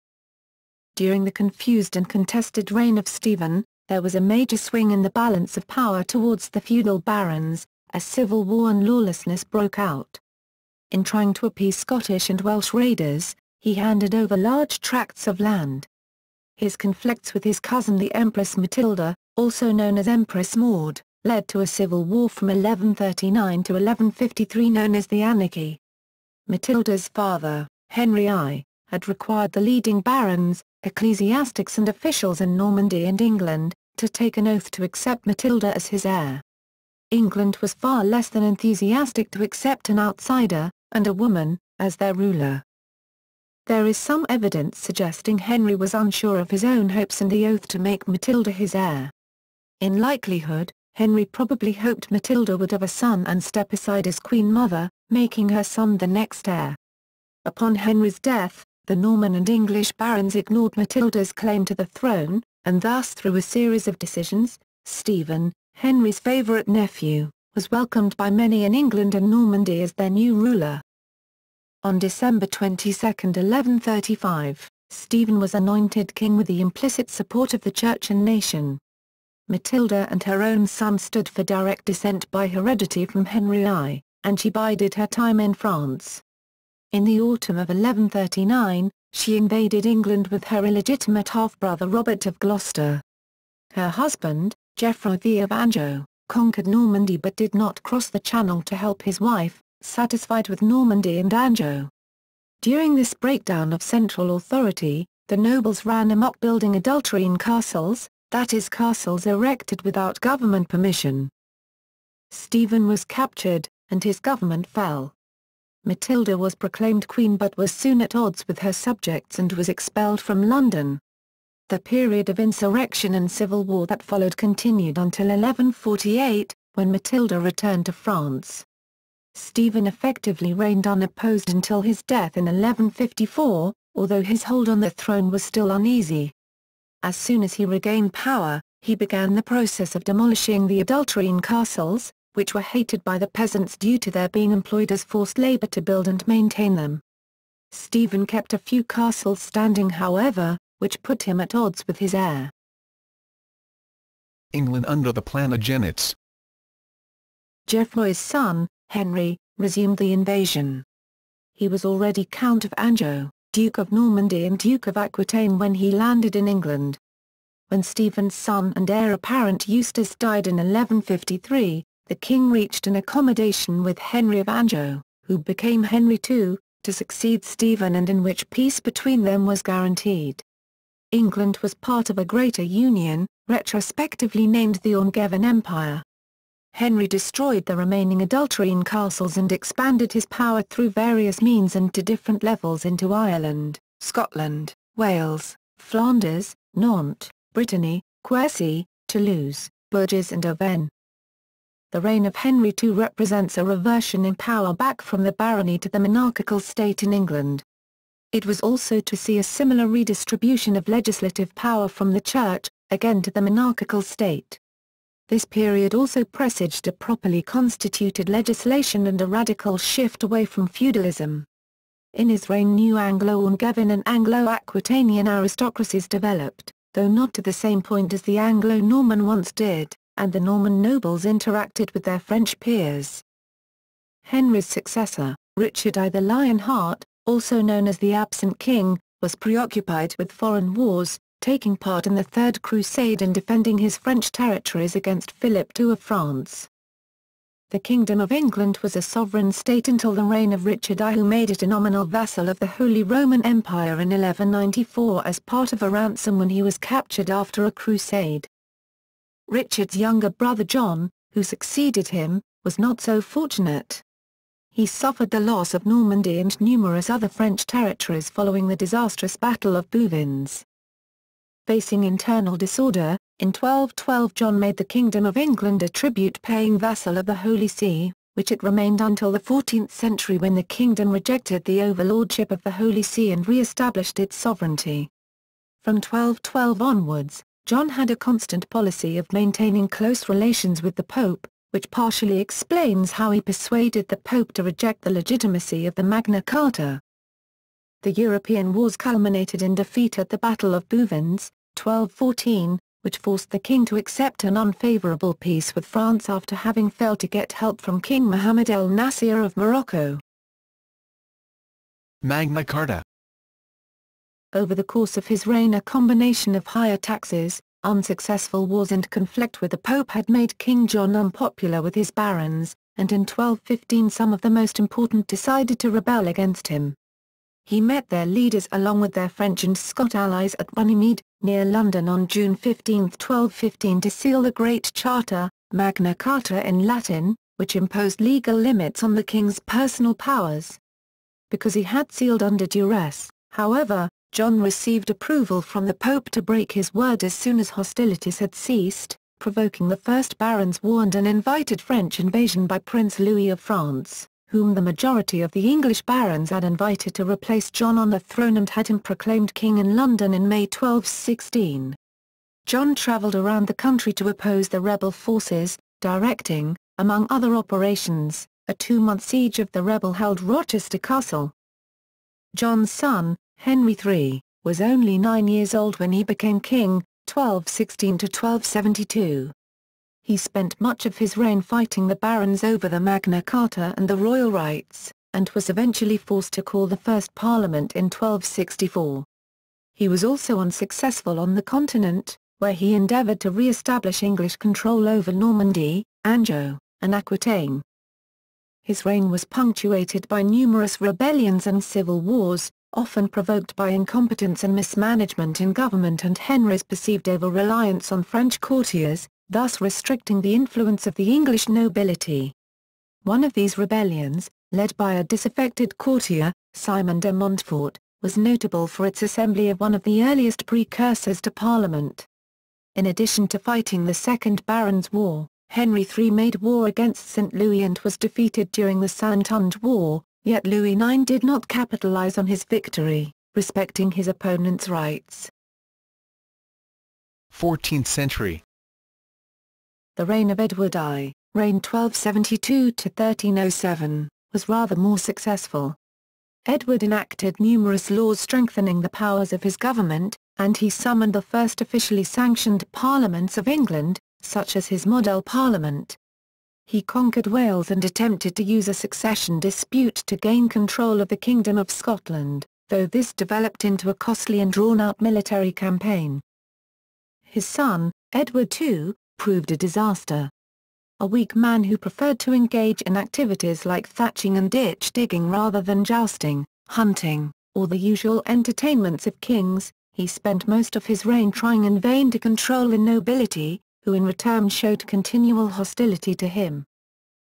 During the confused and contested reign of Stephen, there was a major swing in the balance of power towards the feudal barons, as civil war and lawlessness broke out. In trying to appease Scottish and Welsh raiders, he handed over large tracts of land. His conflicts with his cousin the Empress Matilda, also known as Empress Maud, led to a civil war from 1139 to 1153 known as the Anarchy. Matilda's father, Henry I, had required the leading barons, ecclesiastics and officials in Normandy and England, to take an oath to accept Matilda as his heir. England was far less than enthusiastic to accept an outsider, and a woman, as their ruler. There is some evidence suggesting Henry was unsure of his own hopes and the oath to make Matilda his heir. In likelihood, Henry probably hoped Matilda would have a son and step aside as Queen Mother, making her son the next heir. Upon Henry's death, the Norman and English barons ignored Matilda's claim to the throne, and thus through a series of decisions, Stephen, Henry's favourite nephew, was welcomed by many in England and Normandy as their new ruler. On December 22, 1135, Stephen was anointed king with the implicit support of the Church and nation. Matilda and her own son stood for direct descent by heredity from Henry I, and she bided her time in France. In the autumn of 1139, she invaded England with her illegitimate half-brother Robert of Gloucester. Her husband, Geoffroy of Anjou, conquered Normandy but did not cross the Channel to help his wife, satisfied with Normandy and Anjou. During this breakdown of central authority, the nobles ran amok building adulterine castles, that is castles erected without government permission. Stephen was captured, and his government fell. Matilda was proclaimed queen but was soon at odds with her subjects and was expelled from London. The period of insurrection and civil war that followed continued until 1148, when Matilda returned to France. Stephen effectively reigned unopposed until his death in 1154, although his hold on the throne was still uneasy. As soon as he regained power, he began the process of demolishing the adulterine castles, which were hated by the peasants due to their being employed as forced labor to build and maintain them. Stephen kept a few castles standing however, which put him at odds with his heir. England under the Plantagenets. Geoffroy's son, Henry, resumed the invasion. He was already Count of Anjou, Duke of Normandy and Duke of Aquitaine when he landed in England. When Stephen's son and heir apparent Eustace died in 1153, the king reached an accommodation with Henry of Anjou, who became Henry II, to succeed Stephen and in which peace between them was guaranteed. England was part of a greater union, retrospectively named the Angevin Empire. Henry destroyed the remaining adulterine castles and expanded his power through various means and to different levels into Ireland, Scotland, Wales, Flanders, Nantes, Brittany, Quercy, Toulouse, Bourges and Devon. The reign of Henry II represents a reversion in power back from the barony to the monarchical state in England. It was also to see a similar redistribution of legislative power from the Church, again to the monarchical state. This period also presaged a properly constituted legislation and a radical shift away from feudalism. In his reign new Anglo-Angevin and Anglo-Aquitanian aristocracies developed, though not to the same point as the Anglo-Norman once did, and the Norman nobles interacted with their French peers. Henry's successor, Richard I the Lionheart, also known as the Absent King, was preoccupied with foreign wars, taking part in the Third Crusade and defending his French territories against Philip II of France. The Kingdom of England was a sovereign state until the reign of Richard I, who made it a nominal vassal of the Holy Roman Empire in 1194 as part of a ransom when he was captured after a crusade. Richard's younger brother John, who succeeded him, was not so fortunate. He suffered the loss of Normandy and numerous other French territories following the disastrous Battle of Bouvines. Facing internal disorder, in 1212 John made the Kingdom of England a tribute-paying vassal of the Holy See, which it remained until the 14th century when the kingdom rejected the overlordship of the Holy See and re-established its sovereignty. From 1212 onwards, John had a constant policy of maintaining close relations with the Pope, which partially explains how he persuaded the Pope to reject the legitimacy of the Magna Carta. The European wars culminated in defeat at the Battle of Bouvines, 1214, which forced the king to accept an unfavourable peace with France after having failed to get help from King Mohammed El Nasir of Morocco. Magna Carta. Over the course of his reign, a combination of higher taxes, unsuccessful wars and conflict with the Pope had made King John unpopular with his barons, and in 1215 some of the most important decided to rebel against him. He met their leaders along with their French and Scot allies at Runnymede, near London on June 15, 1215 to seal the Great Charter, Magna Carta in Latin, which imposed legal limits on the king's personal powers. Because he had sealed under duress, however, John received approval from the Pope to break his word as soon as hostilities had ceased, provoking the First Barons' War and an invited French invasion by Prince Louis of France, whom the majority of the English barons had invited to replace John on the throne and had him proclaimed king in London in May 1216. John travelled around the country to oppose the rebel forces, directing, among other operations, a 2-month siege of the rebel-held Rochester Castle. John's son, Henry III, was only 9 years old when he became king, 1216 to 1272. He spent much of his reign fighting the barons over the Magna Carta and the royal rights, and was eventually forced to call the first parliament in 1264. He was also unsuccessful on the continent, where he endeavoured to re-establish English control over Normandy, Anjou, and Aquitaine. His reign was punctuated by numerous rebellions and civil wars, often provoked by incompetence and mismanagement in government and Henry's perceived over-reliance on French courtiers, thus restricting the influence of the English nobility. One of these rebellions, led by a disaffected courtier, Simon de Montfort, was notable for its assembly of one of the earliest precursors to Parliament. In addition to fighting the Second Barons' War, Henry III made war against St. Louis and was defeated during the Santonge War, yet Louis IX did not capitalize on his victory, respecting his opponent's rights. 14th century. The reign of Edward I, reigned 1272 to 1307, was rather more successful. Edward enacted numerous laws strengthening the powers of his government, and he summoned the first officially sanctioned parliaments of England, such as his model parliament. He conquered Wales and attempted to use a succession dispute to gain control of the Kingdom of Scotland, though this developed into a costly and drawn-out military campaign. His son, Edward II, proved a disaster. A weak man who preferred to engage in activities like thatching and ditch digging rather than jousting, hunting, or the usual entertainments of kings, he spent most of his reign trying in vain to control the nobility, who in return showed continual hostility to him.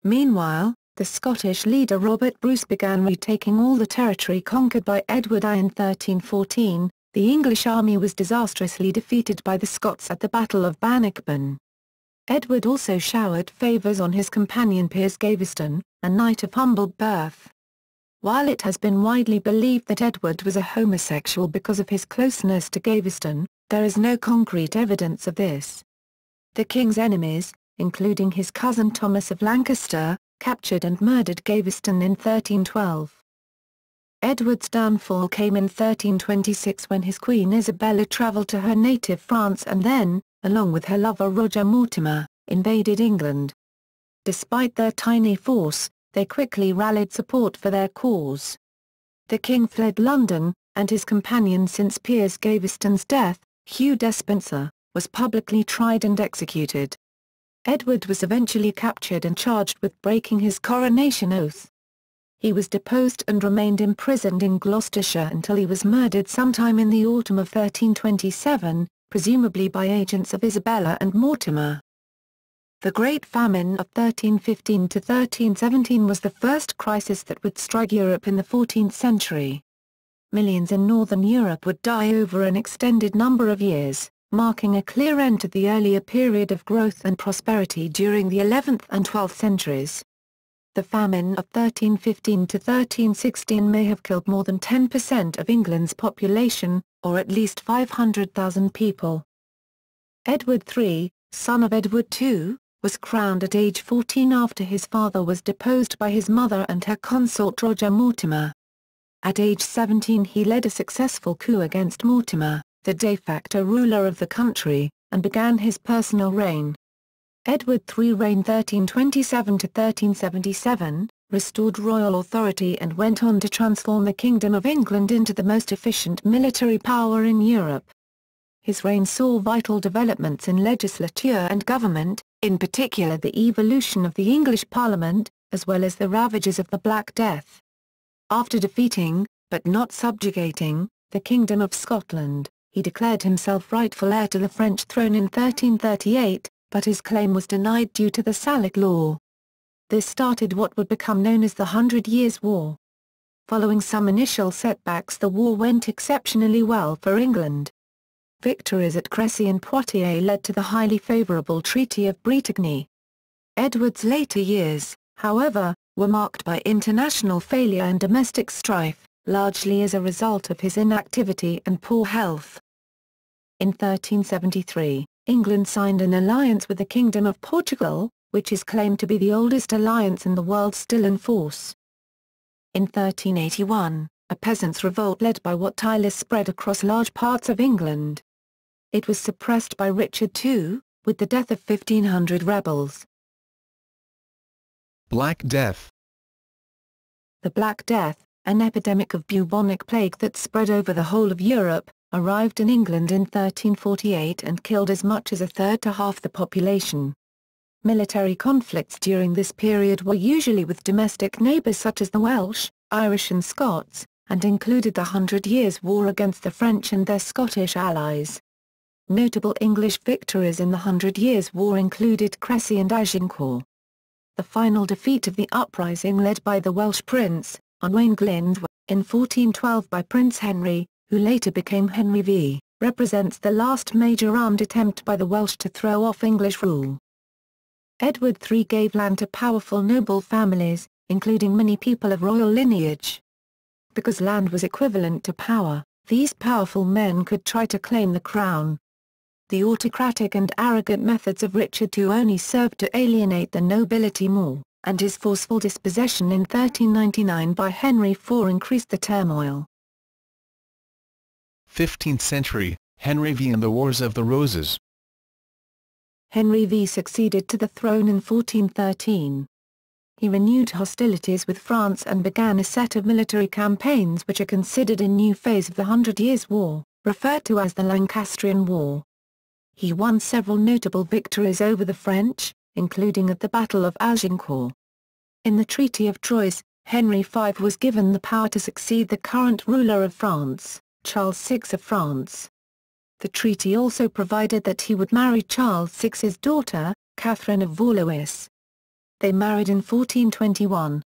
Meanwhile, the Scottish leader Robert Bruce began retaking all the territory conquered by Edward I in 1314. The English army was disastrously defeated by the Scots at the Battle of Bannockburn. Edward also showered favours on his companion Piers Gaveston, a knight of humble birth. While it has been widely believed that Edward was a homosexual because of his closeness to Gaveston, there is no concrete evidence of this. The king's enemies, including his cousin Thomas of Lancaster, captured and murdered Gaveston in 1312. Edward's downfall came in 1326 when his queen Isabella travelled to her native France and then, along with her lover Roger Mortimer, invaded England. Despite their tiny force, they quickly rallied support for their cause. The king fled London, and his companion since Piers Gaveston's death, Hugh Despenser, was publicly tried and executed. Edward was eventually captured and charged with breaking his coronation oath. He was deposed and remained imprisoned in Gloucestershire until he was murdered sometime in the autumn of 1327, presumably by agents of Isabella and Mortimer. The Great Famine of 1315 to 1317 was the first crisis that would strike Europe in the 14th century. Millions in northern Europe would die over an extended number of years, marking a clear end to the earlier period of growth and prosperity during the 11th and 12th centuries. The famine of 1315 to 1316 may have killed more than 10% of England's population, or at least 500,000 people. Edward III, son of Edward II, was crowned at age 14 after his father was deposed by his mother and her consort Roger Mortimer. At age 17 he led a successful coup against Mortimer, the de facto ruler of the country, and began his personal reign. Edward III reigned 1327–1377, restored royal authority and went on to transform the Kingdom of England into the most efficient military power in Europe. His reign saw vital developments in legislature and government, in particular the evolution of the English Parliament, as well as the ravages of the Black Death. After defeating, but not subjugating, the Kingdom of Scotland, he declared himself rightful heir to the French throne in 1338, but his claim was denied due to the Salic Law. This started what would become known as the 100 Years' War. Following some initial setbacks, the war went exceptionally well for England. Victories at Crécy and Poitiers led to the highly favourable Treaty of Britannia. Edward's later years, however, were marked by international failure and domestic strife, largely as a result of his inactivity and poor health. In 1373, England signed an alliance with the Kingdom of Portugal, which is claimed to be the oldest alliance in the world still in force. In 1381, a peasants' revolt led by Wat Tyler spread across large parts of England. It was suppressed by Richard II, with the death of 1,500 rebels. Black Death. The Black Death, an epidemic of bubonic plague that spread over the whole of Europe, arrived in England in 1348 and killed as much as a third to half the population. Military conflicts during this period were usually with domestic neighbours such as the Welsh, Irish and Scots, and included the 100 Years' War against the French and their Scottish allies. Notable English victories in the 100 Years' War included Crécy and Agincourt. The final defeat of the uprising led by the Welsh prince, Owain Glyndwr, in 1412 by Prince Henry, who later became Henry V, represents the last major armed attempt by the Welsh to throw off English rule. Edward III gave land to powerful noble families, including many people of royal lineage. Because land was equivalent to power, these powerful men could try to claim the crown. The autocratic and arrogant methods of Richard II only served to alienate the nobility more, and his forceful dispossession in 1399 by Henry IV increased the turmoil. 15th century, Henry V and the Wars of the Roses. Henry V succeeded to the throne in 1413. He renewed hostilities with France and began a set of military campaigns which are considered a new phase of the 100 Years' War, referred to as the Lancastrian War. He won several notable victories over the French, including at the Battle of Agincourt. In the Treaty of Troyes, Henry V was given the power to succeed the current ruler of France, Charles VI of France. The treaty also provided that he would marry Charles VI's daughter, Catherine of Valois. They married in 1421.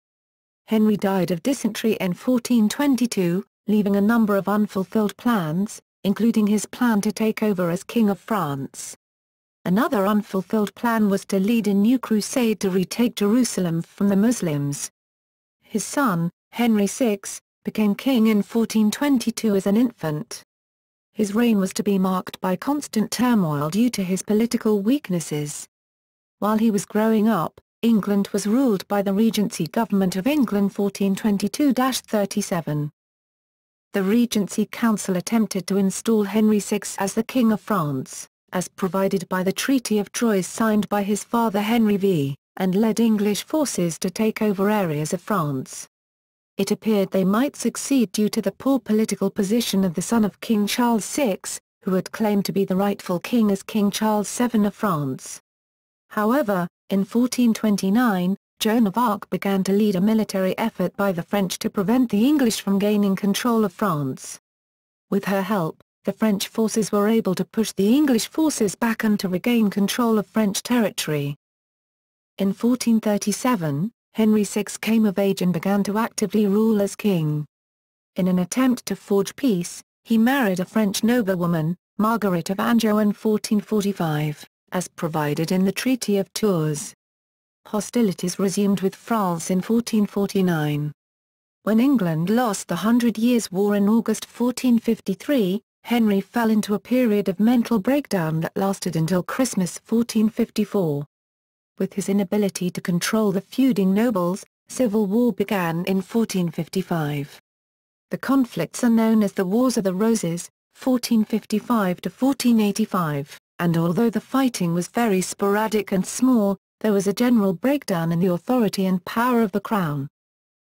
Henry died of dysentery in 1422, leaving a number of unfulfilled plans, including his plan to take over as King of France. Another unfulfilled plan was to lead a new crusade to retake Jerusalem from the Muslims. His son, Henry VI, became king in 1422 as an infant. His reign was to be marked by constant turmoil due to his political weaknesses. While he was growing up, England was ruled by the Regency Government of England 1422–37. The Regency Council attempted to install Henry VI as the King of France, as provided by the Treaty of Troyes signed by his father Henry V, and led English forces to take over areas of France. It appeared they might succeed due to the poor political position of the son of King Charles VI, who had claimed to be the rightful king as King Charles VII of France. However, in 1429, Joan of Arc began to lead a military effort by the French to prevent the English from gaining control of France. With her help, the French forces were able to push the English forces back and to regain control of French territory. In 1437, Henry VI came of age and began to actively rule as king. In an attempt to forge peace, he married a French noblewoman, Margaret of Anjou in 1445, as provided in the Treaty of Tours. Hostilities resumed with France in 1449. When England lost the 100 Years' War in August 1453, Henry fell into a period of mental breakdown that lasted until Christmas 1454. With his inability to control the feuding nobles, civil war began in 1455. The conflicts are known as the Wars of the Roses, 1455 to 1485, and although the fighting was very sporadic and small, there was a general breakdown in the authority and power of the crown.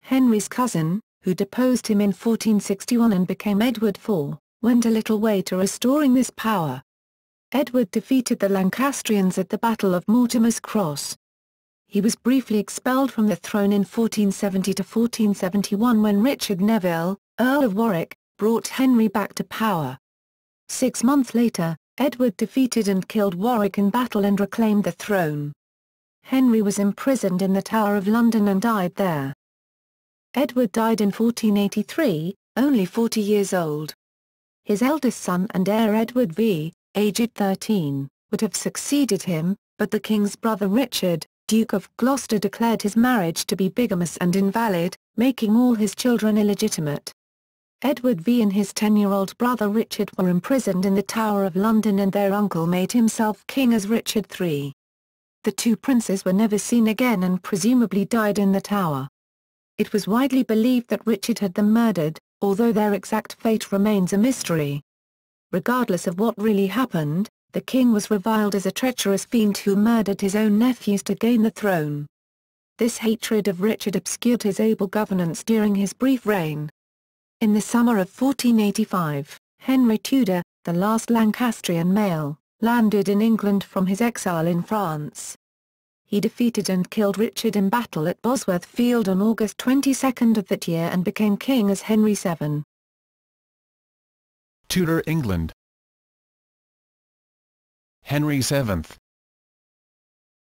Henry's cousin, who deposed him in 1461 and became Edward IV, went a little way to restoring this power. Edward defeated the Lancastrians at the Battle of Mortimer's Cross. He was briefly expelled from the throne in 1470 to 1471 when Richard Neville, Earl of Warwick, brought Henry back to power. 6 months later, Edward defeated and killed Warwick in battle and reclaimed the throne. Henry was imprisoned in the Tower of London and died there. Edward died in 1483, only 40 years old. His eldest son and heir Edward V, aged 13, would have succeeded him, but the king's brother Richard, Duke of Gloucester, declared his marriage to be bigamous and invalid, making all his children illegitimate. Edward V and his 10-year-old brother Richard were imprisoned in the Tower of London and their uncle made himself king as Richard III. The two princes were never seen again and presumably died in the Tower. It was widely believed that Richard had them murdered, although their exact fate remains a mystery. Regardless of what really happened, the king was reviled as a treacherous fiend who murdered his own nephews to gain the throne. This hatred of Richard obscured his able governance during his brief reign. In the summer of 1485, Henry Tudor, the last Lancastrian male, landed in England from his exile in France. He defeated and killed Richard in battle at Bosworth Field on August 22 of that year and became king as Henry VII. Tudor England. Henry VII.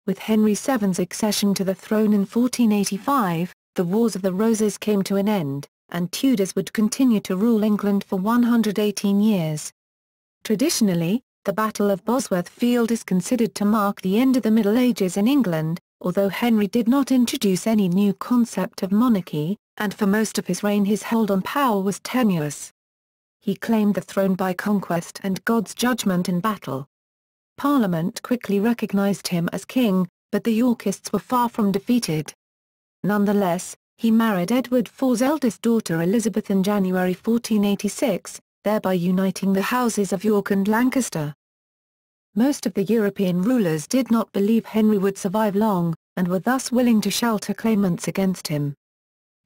With Henry VII's accession to the throne in 1485, the Wars of the Roses came to an end, and Tudors would continue to rule England for 118 years. Traditionally, the Battle of Bosworth Field is considered to mark the end of the Middle Ages in England, although Henry did not introduce any new concept of monarchy, and for most of his reign his hold on power was tenuous. He claimed the throne by conquest and God's judgment in battle. Parliament quickly recognised him as king, but the Yorkists were far from defeated. Nonetheless, he married Edward IV's eldest daughter Elizabeth in January 1486, thereby uniting the houses of York and Lancaster. Most of the European rulers did not believe Henry would survive long, and were thus willing to shelter claimants against him.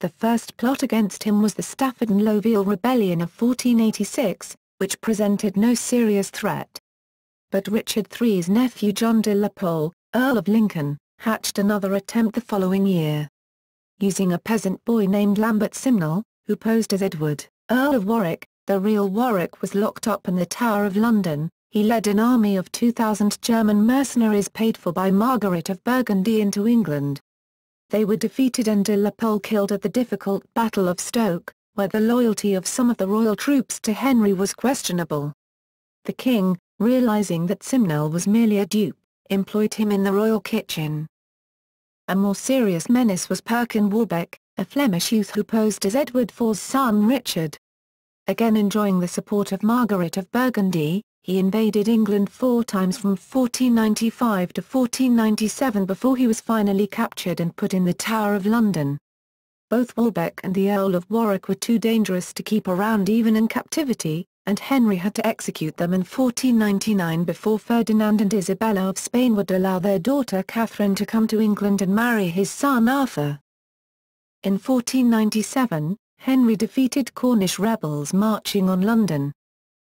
The first plot against him was the Stafford and Lochiel Rebellion of 1486, which presented no serious threat. But Richard III's nephew John de la Pole, Earl of Lincoln, hatched another attempt the following year. Using a peasant boy named Lambert Simnel, who posed as Edward, Earl of Warwick, the real Warwick was locked up in the Tower of London. He led an army of 2,000 German mercenaries paid for by Margaret of Burgundy into England. They were defeated and de la Pole killed at the difficult Battle of Stoke, where the loyalty of some of the royal troops to Henry was questionable. The king, realising that Simnel was merely a dupe, employed him in the royal kitchen. A more serious menace was Perkin Warbeck, a Flemish youth who posed as Edward IV's son Richard. Again enjoying the support of Margaret of Burgundy, he invaded England 4 times from 1495 to 1497 before he was finally captured and put in the Tower of London. Both Warbeck and the Earl of Warwick were too dangerous to keep around even in captivity, and Henry had to execute them in 1499 before Ferdinand and Isabella of Spain would allow their daughter Catherine to come to England and marry his son Arthur. In 1497, Henry defeated Cornish rebels marching on London.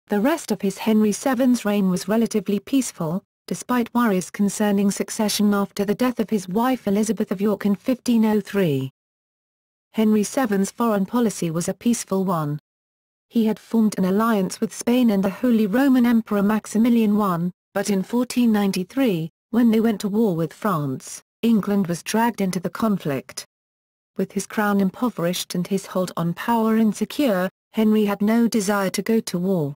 The rest of his Henry VII's reign was relatively peaceful, despite worries concerning succession after the death of his wife Elizabeth of York in 1503. Henry VII's foreign policy was a peaceful one. He had formed an alliance with Spain and the Holy Roman Emperor Maximilian I, but in 1493, when they went to war with France, England was dragged into the conflict. With his crown impoverished and his hold on power insecure, Henry had no desire to go to war.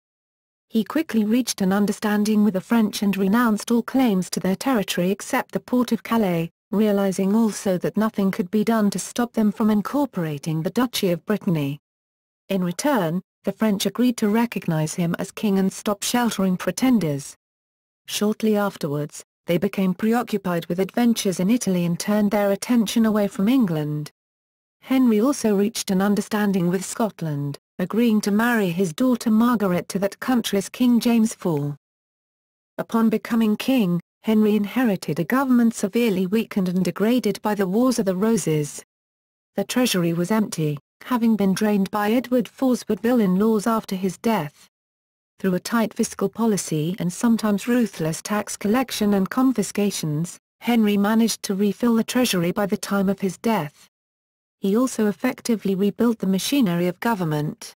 He quickly reached an understanding with the French and renounced all claims to their territory except the port of Calais, realizing also that nothing could be done to stop them from incorporating the Duchy of Brittany. In return, the French agreed to recognize him as king and stop sheltering pretenders. Shortly afterwards, they became preoccupied with adventures in Italy and turned their attention away from England. Henry also reached an understanding with Scotland, agreeing to marry his daughter Margaret to that country's King James IV. Upon becoming king, Henry inherited a government severely weakened and degraded by the Wars of the Roses. The treasury was empty, having been drained by Edward IV's woodville-in-laws after his death. Through a tight fiscal policy and sometimes ruthless tax collection and confiscations, Henry managed to refill the treasury by the time of his death. He also effectively rebuilt the machinery of government.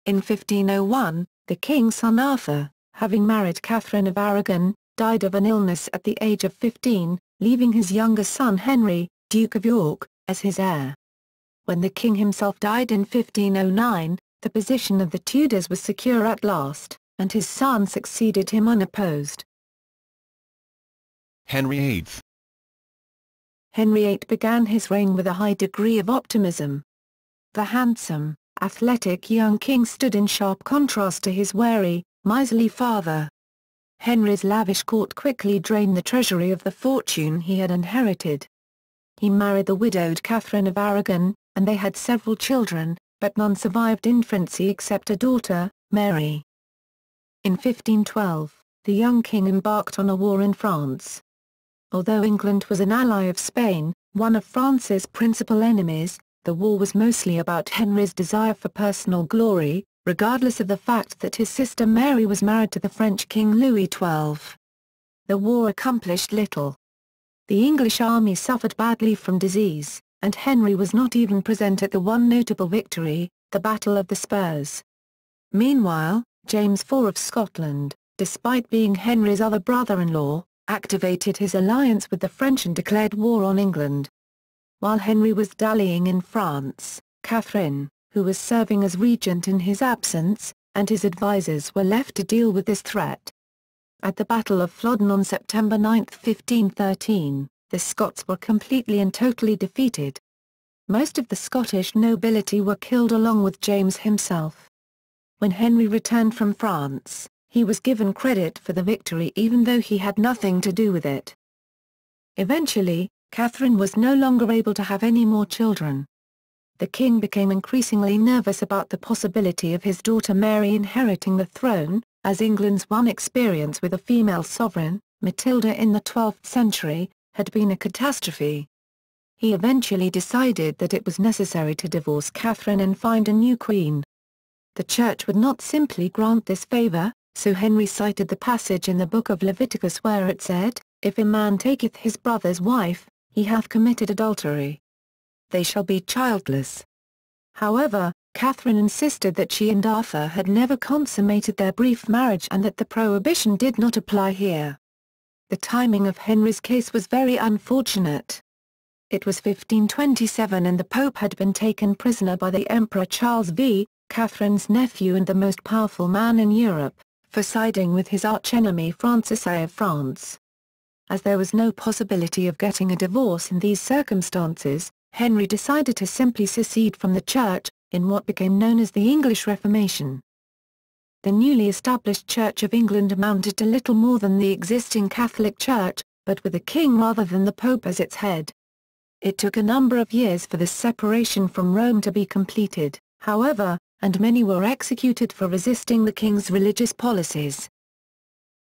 In 1501, the king's son Arthur, having married Catherine of Aragon, died of an illness at the age of 15, leaving his younger son Henry, Duke of York, as his heir. When the king himself died in 1509, the position of the Tudors was secure at last, and his son succeeded him unopposed. Henry VIII. Henry VIII began his reign with a high degree of optimism. The handsome, athletic young king stood in sharp contrast to his wary, miserly father. Henry's lavish court quickly drained the treasury of the fortune he had inherited. He married the widowed Catherine of Aragon, and they had several children, but none survived infancy except a daughter, Mary. In 1512, the young king embarked on a war in France. Although England was an ally of Spain, one of France's principal enemies, the war was mostly about Henry's desire for personal glory, regardless of the fact that his sister Mary was married to the French King Louis XII. The war accomplished little. The English army suffered badly from disease, and Henry was not even present at the one notable victory, the Battle of the Spurs. Meanwhile, James IV of Scotland, despite being Henry's other brother-in-law, activated his alliance with the French and declared war on England. While Henry was dallying in France, Catherine, who was serving as regent in his absence, and his advisers were left to deal with this threat. At the Battle of Flodden on September 9, 1513, the Scots were completely and totally defeated. Most of the Scottish nobility were killed along with James himself. When Henry returned from France, he was given credit for the victory even though he had nothing to do with it. Eventually, Catherine was no longer able to have any more children. The king became increasingly nervous about the possibility of his daughter Mary inheriting the throne, as England's one experience with a female sovereign, Matilda in the 12th century, had been a catastrophe. He eventually decided that it was necessary to divorce Catherine and find a new queen. The church would not simply grant this favor, so Henry cited the passage in the book of Leviticus where it said, "If a man taketh his brother's wife, he hath committed adultery. They shall be childless." However, Catherine insisted that she and Arthur had never consummated their brief marriage and that the prohibition did not apply here. The timing of Henry's case was very unfortunate. It was 1527 and the Pope had been taken prisoner by the Emperor Charles V, Catherine's nephew and the most powerful man in Europe, for siding with his archenemy Francis I of France. As there was no possibility of getting a divorce in these circumstances, Henry decided to simply secede from the Church, in what became known as the English Reformation. The newly established Church of England amounted to little more than the existing Catholic Church, but with a king rather than the Pope as its head. It took a number of years for this separation from Rome to be completed, however, and many were executed for resisting the king's religious policies.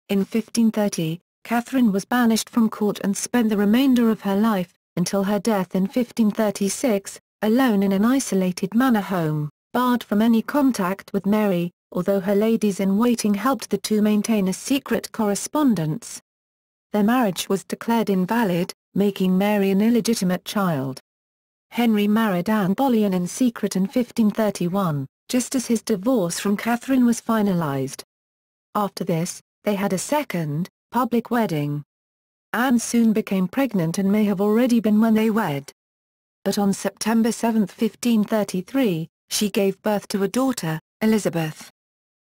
In 1530, Catherine was banished from court and spent the remainder of her life, until her death in 1536, alone in an isolated manor home, barred from any contact with Mary, although her ladies-in-waiting helped the two maintain a secret correspondence. Their marriage was declared invalid, making Mary an illegitimate child. Henry married Anne Boleyn in secret in 1531, just as his divorce from Catherine was finalized. After this, they had a second, public wedding. Anne soon became pregnant and may have already been when they wed. But on September 7, 1533, she gave birth to a daughter, Elizabeth.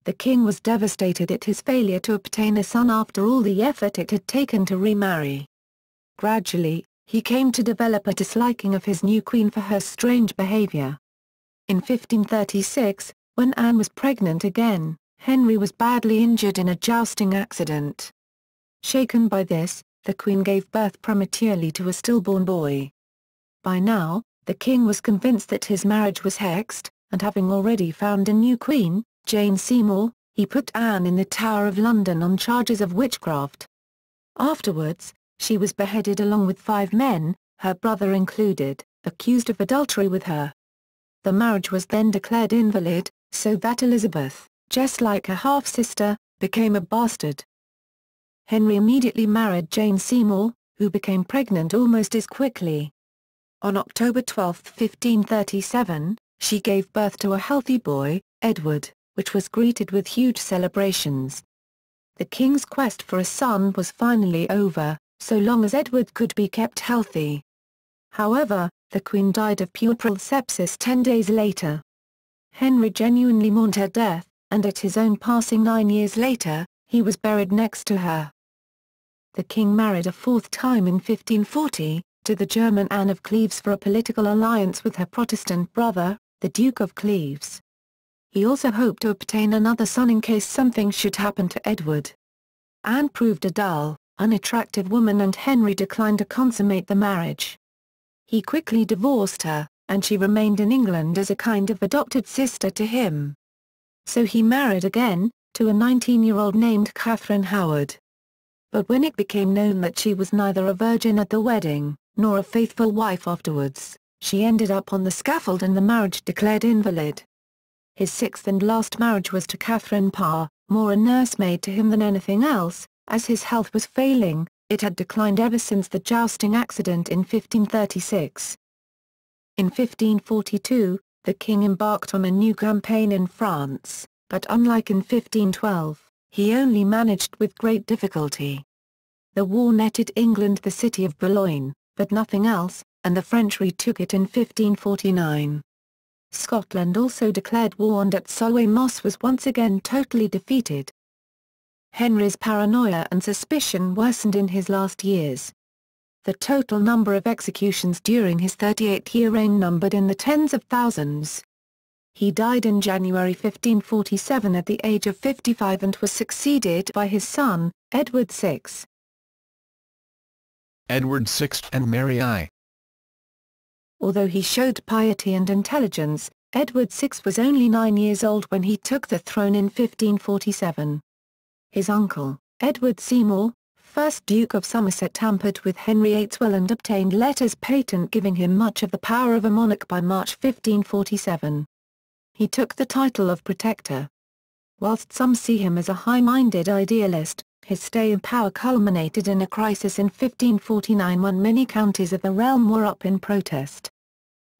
The king was devastated at his failure to obtain a son after all the effort it had taken to remarry. Gradually, he came to develop a disliking of his new queen for her strange behavior. In 1536, When Anne was pregnant again, Henry was badly injured in a jousting accident. Shaken by this, the Queen gave birth prematurely to a stillborn boy. By now, the king was convinced that his marriage was hexed, and having already found a new queen, Jane Seymour, he put Anne in the Tower of London on charges of witchcraft. Afterwards, she was beheaded along with 5 men, her brother included, accused of adultery with her. The marriage was then declared invalid, so that Elizabeth, just like her half-sister, became a bastard. Henry immediately married Jane Seymour, who became pregnant almost as quickly. On October 12, 1537, she gave birth to a healthy boy, Edward, which was greeted with huge celebrations. The king's quest for a son was finally over, so long as Edward could be kept healthy. However, the Queen died of puerperal sepsis 10 days later. Henry genuinely mourned her death, and at his own passing 9 years later, he was buried next to her. The king married a 4th time in 1540, to the German Anne of Cleves for a political alliance with her Protestant brother, the Duke of Cleves. He also hoped to obtain another son in case something should happen to Edward. Anne proved a dull, unattractive woman and Henry declined to consummate the marriage. He quickly divorced her, and she remained in England as a kind of adopted sister to him. So he married again, to a 19-year-old named Catherine Howard. But when it became known that she was neither a virgin at the wedding, nor a faithful wife afterwards, she ended up on the scaffold and the marriage declared invalid. His 6th and last marriage was to Catherine Parr, more a nursemaid to him than anything else, as his health was failing. It had declined ever since the jousting accident in 1536. In 1542, the king embarked on a new campaign in France, but unlike in 1512, he only managed with great difficulty. The war netted England the city of Boulogne, but nothing else, and the French retook it in 1549. Scotland also declared war and at Solway Moss was once again totally defeated. Henry's paranoia and suspicion worsened in his last years. The total number of executions during his 38-year reign numbered in the tens of thousands. He died in January 1547 at the age of 55 and was succeeded by his son, Edward VI. Edward VI and Mary I. Although he showed piety and intelligence, Edward VI was only 9 years old when he took the throne in 1547. His uncle, Edward Seymour, 1st Duke of Somerset, tampered with Henry VIII's will and obtained letters patent giving him much of the power of a monarch by March 1547. He took the title of Protector. Whilst some see him as a high-minded idealist, his stay in power culminated in a crisis in 1549 when many counties of the realm were up in protest.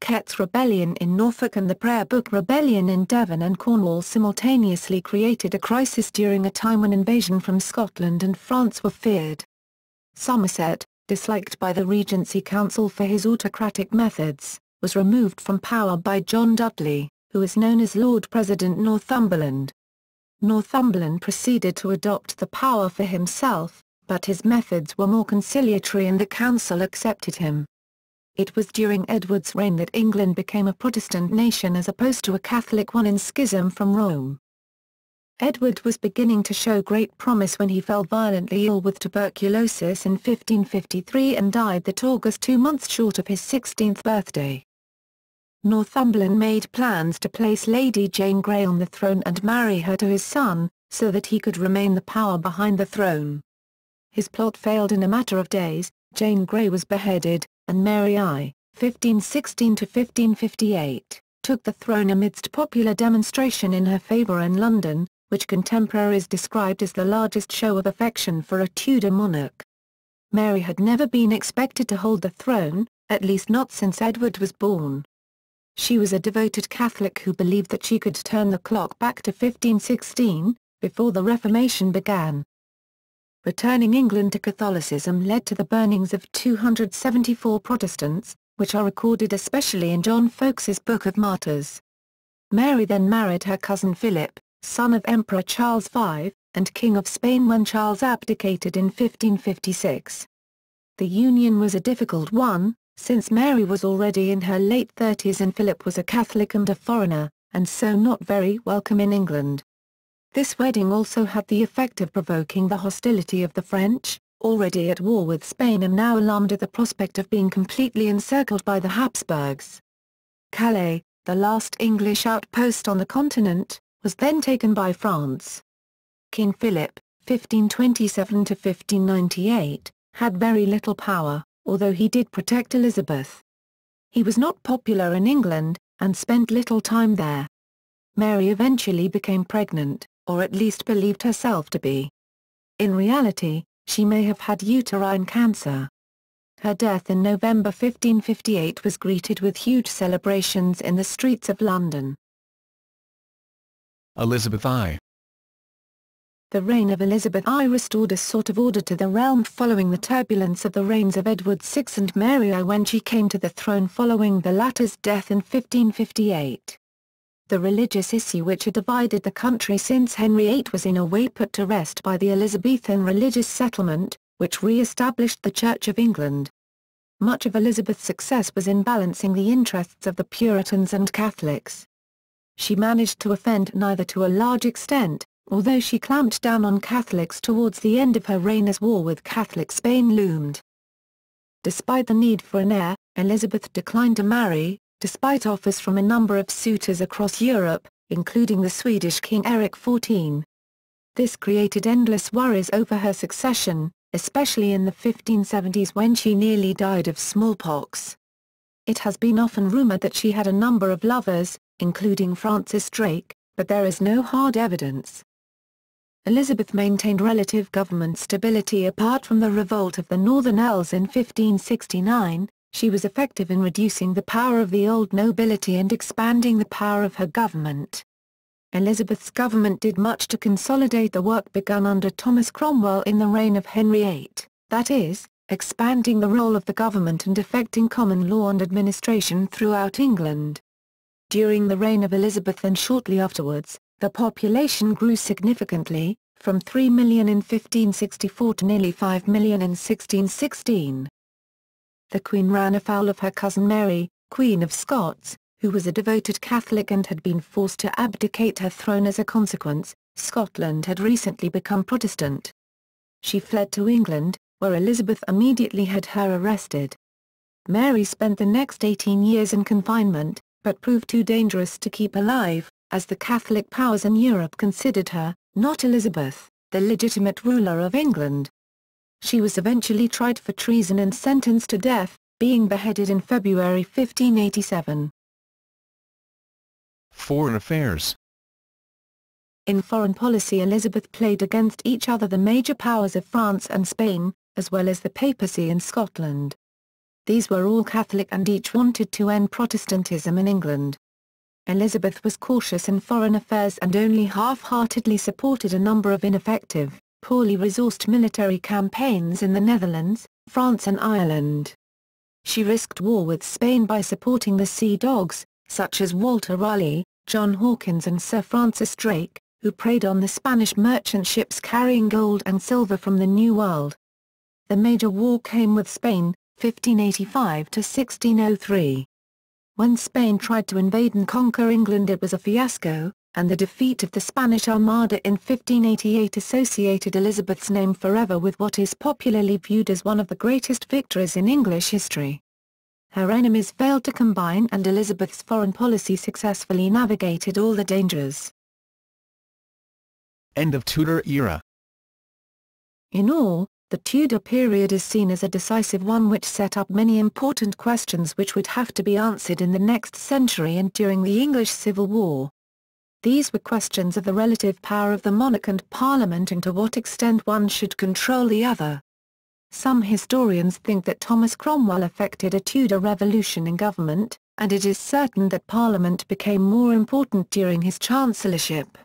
Kett's Rebellion in Norfolk and the Prayer Book Rebellion in Devon and Cornwall simultaneously created a crisis during a time when invasion from Scotland and France were feared. Somerset, disliked by the Regency Council for his autocratic methods, was removed from power by John Dudley, who is known as Lord President Northumberland. Northumberland proceeded to adopt the power for himself, but his methods were more conciliatory and the council accepted him. It was during Edward's reign that England became a Protestant nation as opposed to a Catholic one in schism from Rome. Edward was beginning to show great promise when he fell violently ill with tuberculosis in 1553 and died that August 2 months short of his 16th birthday. Northumberland made plans to place Lady Jane Grey on the throne and marry her to his son, so that he could remain the power behind the throne. His plot failed in a matter of days. Jane Grey was beheaded, and Mary I, 1516–1558, took the throne amidst popular demonstration in her favour in London, which contemporaries described as the largest show of affection for a Tudor monarch. Mary had never been expected to hold the throne, at least not since Edward was born. She was a devoted Catholic who believed that she could turn the clock back to 1516, before the Reformation began. Returning England to Catholicism led to the burnings of 274 Protestants, which are recorded especially in John Fowlkes's Book of Martyrs. Mary then married her cousin Philip, son of Emperor Charles V, and King of Spain when Charles abdicated in 1556. The union was a difficult one, since Mary was already in her late 30s and Philip was a Catholic and a foreigner, and so not very welcome in England. This wedding also had the effect of provoking the hostility of the French, already at war with Spain and now alarmed at the prospect of being completely encircled by the Habsburgs. Calais, the last English outpost on the continent, was then taken by France. King Philip, 1527–1598, had very little power, although he did protect Elizabeth. He was not popular in England, and spent little time there. Mary eventually became pregnant, or at least believed herself to be. In reality, she may have had uterine cancer. Her death in November 1558 was greeted with huge celebrations in the streets of London. Elizabeth I. The reign of Elizabeth I restored a sort of order to the realm following the turbulence of the reigns of Edward VI and Mary I when she came to the throne following the latter's death in 1558. The religious issue which had divided the country since Henry VIII was in a way put to rest by the Elizabethan religious settlement, which re-established the Church of England. Much of Elizabeth's success was in balancing the interests of the Puritans and Catholics. She managed to offend neither to a large extent, although she clamped down on Catholics towards the end of her reign as war with Catholic Spain loomed. Despite the need for an heir, Elizabeth declined to marry, despite offers from a number of suitors across Europe, including the Swedish King Erik XIV. This created endless worries over her succession, especially in the 1570s when she nearly died of smallpox. It has been often rumoured that she had a number of lovers, including Francis Drake, but there is no hard evidence. Elizabeth maintained relative government stability apart from the revolt of the Northern Earls in 1569. She was effective in reducing the power of the old nobility and expanding the power of her government. Elizabeth's government did much to consolidate the work begun under Thomas Cromwell in the reign of Henry VIII, that is, expanding the role of the government and effecting common law and administration throughout England. During the reign of Elizabeth and shortly afterwards, the population grew significantly, from 3 million in 1564 to nearly 5 million in 1616. The Queen ran afoul of her cousin Mary, Queen of Scots, who was a devoted Catholic and had been forced to abdicate her throne as a consequence. Scotland had recently become Protestant. She fled to England, where Elizabeth immediately had her arrested. Mary spent the next 18 years in confinement, but proved too dangerous to keep alive, as the Catholic powers in Europe considered her, not Elizabeth, the legitimate ruler of England. She was eventually tried for treason and sentenced to death, being beheaded in February 1587. Foreign affairs. In foreign policy Elizabeth played against each other the major powers of France and Spain, as well as the papacy in Scotland. These were all Catholic and each wanted to end Protestantism in England. Elizabeth was cautious in foreign affairs and only half-heartedly supported a number of ineffective, poorly resourced military campaigns in the Netherlands, France and Ireland. She risked war with Spain by supporting the Sea Dogs, such as Walter Raleigh, John Hawkins and Sir Francis Drake, who preyed on the Spanish merchant ships carrying gold and silver from the New World. The major war came with Spain, 1585 to 1603. When Spain tried to invade and conquer England it was a fiasco, and the defeat of the Spanish Armada in 1588 associated Elizabeth's name forever with what is popularly viewed as one of the greatest victories in English history. Her enemies failed to combine and Elizabeth's foreign policy successfully navigated all the dangers. End of Tudor era. In all, the Tudor period is seen as a decisive one which set up many important questions which would have to be answered in the next century and during the English Civil War. These were questions of the relative power of the monarch and parliament and to what extent one should control the other. Some historians think that Thomas Cromwell effected a Tudor revolution in government, and it is certain that parliament became more important during his chancellorship.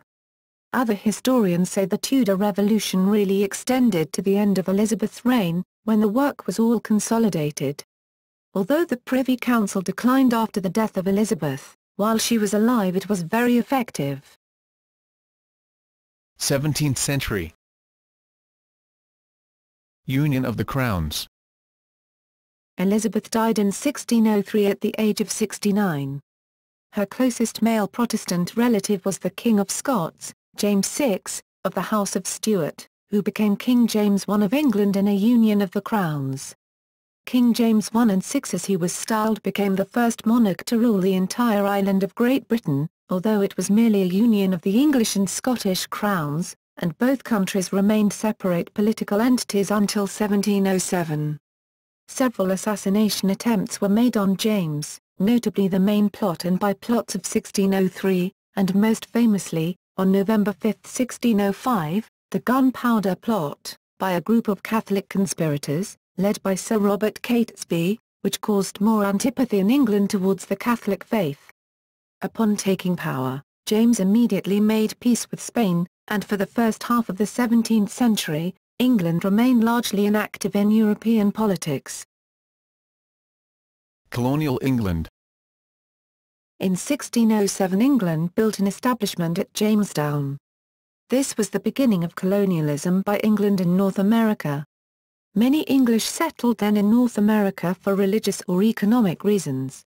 Other historians say the Tudor revolution really extended to the end of Elizabeth's reign, when the work was all consolidated. Although the Privy Council declined after the death of Elizabeth, while she was alive it was very effective. 17th century. Union of the Crowns. Elizabeth died in 1603 at the age of 69. Her closest male Protestant relative was the King of Scots, James VI, of the House of Stuart, who became King James I of England in a union of the crowns. King James I and VI, as he was styled, became the first monarch to rule the entire island of Great Britain, although it was merely a union of the English and Scottish crowns, and both countries remained separate political entities until 1707. Several assassination attempts were made on James, notably the main plot and by-plots of 1603, and most famously, on November 5, 1605, the Gunpowder Plot, by a group of Catholic conspirators, led by Sir Robert Catesby, which caused more antipathy in England towards the Catholic faith. Upon taking power, James immediately made peace with Spain, and for the first half of the 17th century, England remained largely inactive in European politics. Colonial England. In 1607 England built an establishment at Jamestown. This was the beginning of colonialism by England in North America. Many English settled then in North America for religious or economic reasons.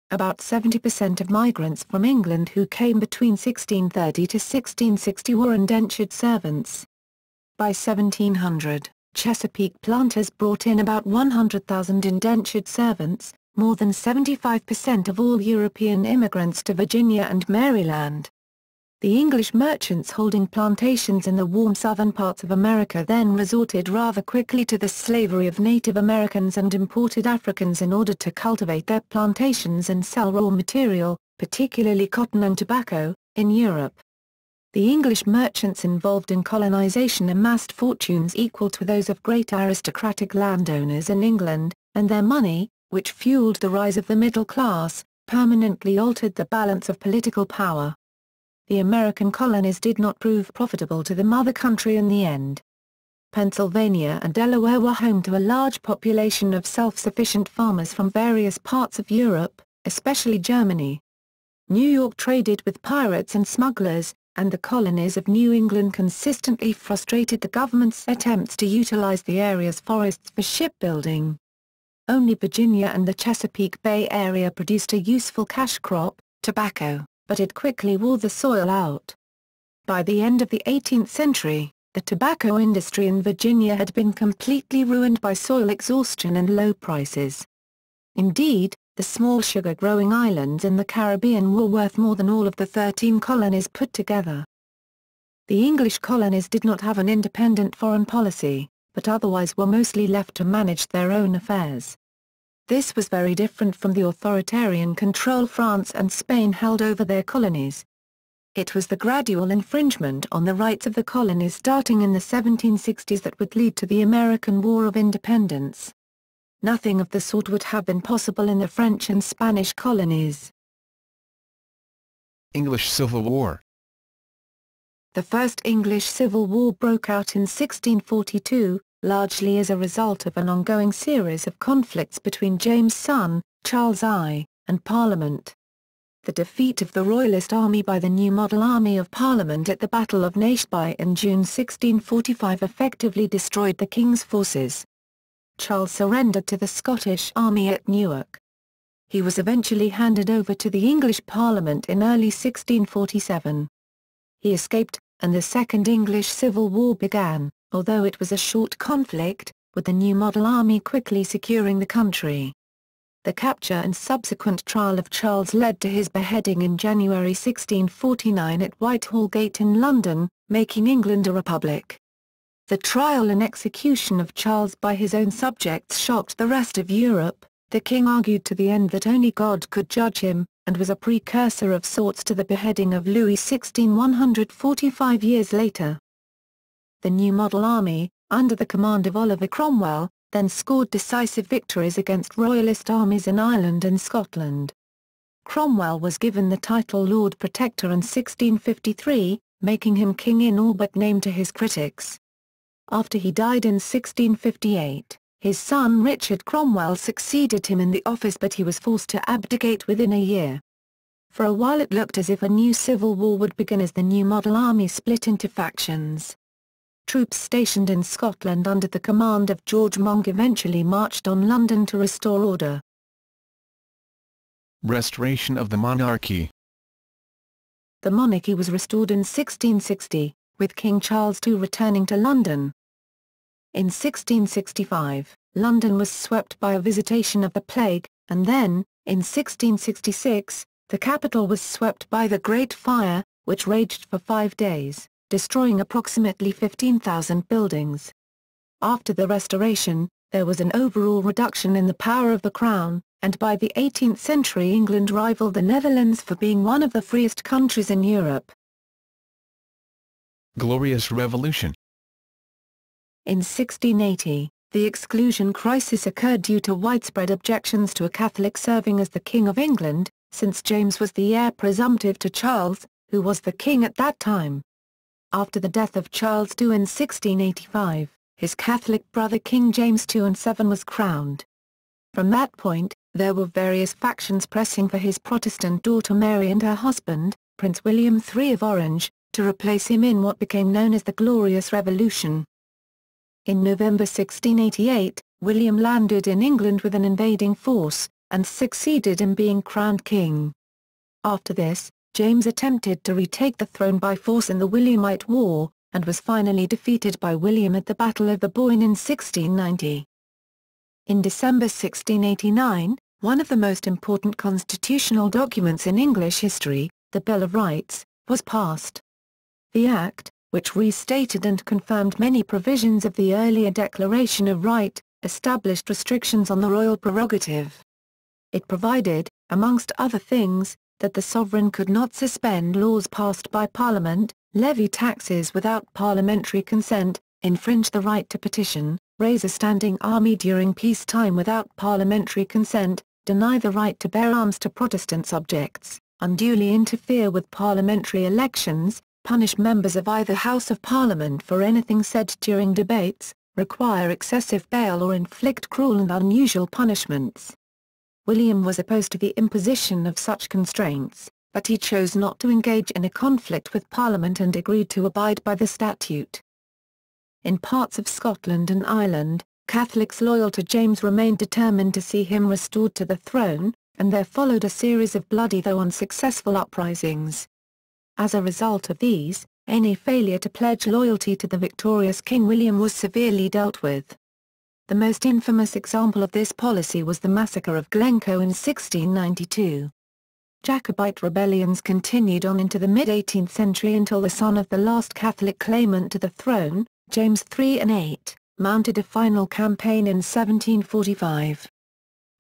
About 70% of migrants from England who came between 1630 to 1660 were indentured servants. By 1700, Chesapeake planters brought in about 100,000 indentured servants, more than 75% of all European immigrants to Virginia and Maryland. The English merchants holding plantations in the warm southern parts of America then resorted rather quickly to the slavery of Native Americans and imported Africans in order to cultivate their plantations and sell raw material, particularly cotton and tobacco, in Europe. The English merchants involved in colonization amassed fortunes equal to those of great aristocratic landowners in England, and their money, which fueled the rise of the middle class, permanently altered the balance of political power. The American colonies did not prove profitable to the mother country in the end. Pennsylvania and Delaware were home to a large population of self-sufficient farmers from various parts of Europe, especially Germany. New York traded with pirates and smugglers, and the colonies of New England consistently frustrated the government's attempts to utilize the area's forests for shipbuilding. Only Virginia and the Chesapeake Bay area produced a useful cash crop, tobacco, but it quickly wore the soil out. By the end of the 18th century, the tobacco industry in Virginia had been completely ruined by soil exhaustion and low prices. Indeed, the small sugar-growing islands in the Caribbean were worth more than all of the 13 colonies put together. The English colonies did not have an independent foreign policy, but otherwise were mostly left to manage their own affairs. This was very different from the authoritarian control France and Spain held over their colonies. It was the gradual infringement on the rights of the colonies starting in the 1760s that would lead to the American War of Independence. Nothing of the sort would have been possible in the French and Spanish colonies. English Civil War. The First English Civil War broke out in 1642, largely as a result of an ongoing series of conflicts between James' son, Charles I, and Parliament. The defeat of the Royalist army by the New Model Army of Parliament at the Battle of Naseby in June 1645 effectively destroyed the king's forces. Charles surrendered to the Scottish army at Newark. He was eventually handed over to the English Parliament in early 1647. He escaped, and the Second English Civil War began, although it was a short conflict, with the New Model Army quickly securing the country. The capture and subsequent trial of Charles led to his beheading in January 1649 at Whitehall Gate in London, making England a republic. The trial and execution of Charles by his own subjects shocked the rest of Europe. The king argued to the end that only God could judge him, and was a precursor of sorts to the beheading of Louis XVI 145 years later. The New Model Army, under the command of Oliver Cromwell, then scored decisive victories against Royalist armies in Ireland and Scotland. Cromwell was given the title Lord Protector in 1653, making him king in all but name to his critics. After he died in 1658, his son Richard Cromwell succeeded him in the office, but he was forced to abdicate within a year. For a while it looked as if a new civil war would begin as the New Model Army split into factions. Troops stationed in Scotland under the command of George Monk eventually marched on London to restore order. Restoration of the monarchy. The monarchy was restored in 1660, with King Charles II returning to London. In 1665, London was swept by a visitation of the plague, and then, in 1666, the capital was swept by the Great Fire, which raged for 5 days, destroying approximately 15,000 buildings. After the restoration, there was an overall reduction in the power of the crown, and by the 18th century England rivaled the Netherlands for being one of the freest countries in Europe. Glorious Revolution. In 1680, the exclusion crisis occurred due to widespread objections to a Catholic serving as the King of England, since James was the heir presumptive to Charles, who was the king at that time. After the death of Charles II in 1685, his Catholic brother King James II was crowned. From that point, there were various factions pressing for his Protestant daughter Mary and her husband, Prince William III of Orange, to replace him in what became known as the Glorious Revolution. In November 1688, William landed in England with an invading force, and succeeded in being crowned king. After this, James attempted to retake the throne by force in the Williamite War, and was finally defeated by William at the Battle of the Boyne in 1690. In December 1689, one of the most important constitutional documents in English history, the Bill of Rights, was passed. The Act, which restated and confirmed many provisions of the earlier Declaration of Right, established restrictions on the royal prerogative. It provided, amongst other things, that the sovereign could not suspend laws passed by Parliament, levy taxes without parliamentary consent, infringe the right to petition, raise a standing army during peacetime without parliamentary consent, deny the right to bear arms to Protestant subjects, unduly interfere with parliamentary elections, punish members of either House of Parliament for anything said during debates, require excessive bail or inflict cruel and unusual punishments. William was opposed to the imposition of such constraints, but he chose not to engage in a conflict with Parliament and agreed to abide by the statute. In parts of Scotland and Ireland, Catholics loyal to James remained determined to see him restored to the throne, and there followed a series of bloody though unsuccessful uprisings. As a result of these, any failure to pledge loyalty to the victorious King William was severely dealt with. The most infamous example of this policy was the massacre of Glencoe in 1692. Jacobite rebellions continued on into the mid-18th century until the son of the last Catholic claimant to the throne, James III and VIII, mounted a final campaign in 1745.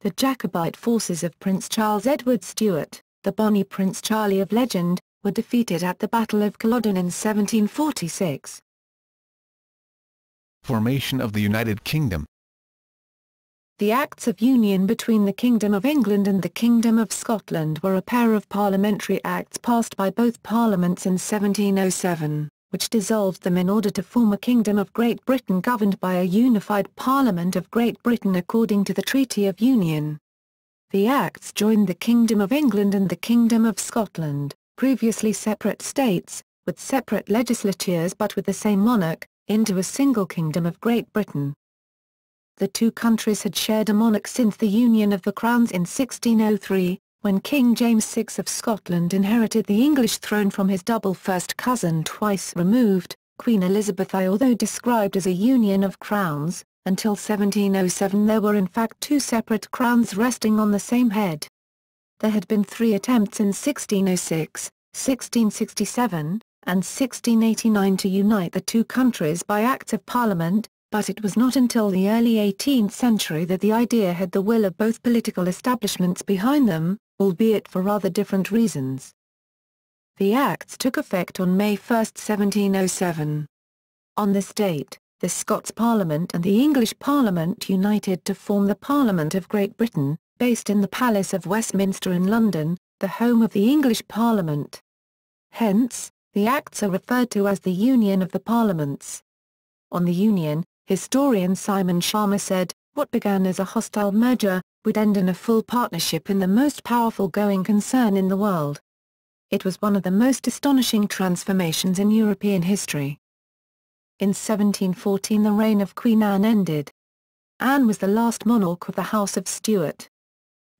The Jacobite forces of Prince Charles Edward Stuart, the Bonnie Prince Charlie of legend, were defeated at the Battle of Culloden in 1746. Formation of the United Kingdom. The Acts of Union between the Kingdom of England and the Kingdom of Scotland were a pair of parliamentary acts passed by both parliaments in 1707, which dissolved them in order to form a Kingdom of Great Britain governed by a unified Parliament of Great Britain according to the Treaty of Union. The Acts joined the Kingdom of England and the Kingdom of Scotland, previously separate states, with separate legislatures but with the same monarch, into a single Kingdom of Great Britain. The two countries had shared a monarch since the union of the crowns in 1603, when King James VI of Scotland inherited the English throne from his double first cousin twice removed, Queen Elizabeth I. Although described as a union of crowns, until 1707 there were in fact two separate crowns resting on the same head. There had been 3 attempts in 1606, 1667, and 1689 to unite the two countries by Acts of Parliament, but it was not until the early 18th century that the idea had the will of both political establishments behind them, albeit for rather different reasons. The Acts took effect on May 1, 1707. On this date, the Scots Parliament and the English Parliament united to form the Parliament of Great Britain, based in the Palace of Westminster in London, the home of the English Parliament. Hence, the Acts are referred to as the Union of the Parliaments. On the Union, historian Simon Sharma said, "What began as a hostile merger, would end in a full partnership in the most powerful going concern in the world." It was one of the most astonishing transformations in European history. In 1714 the reign of Queen Anne ended. Anne was the last monarch of the House of Stuart.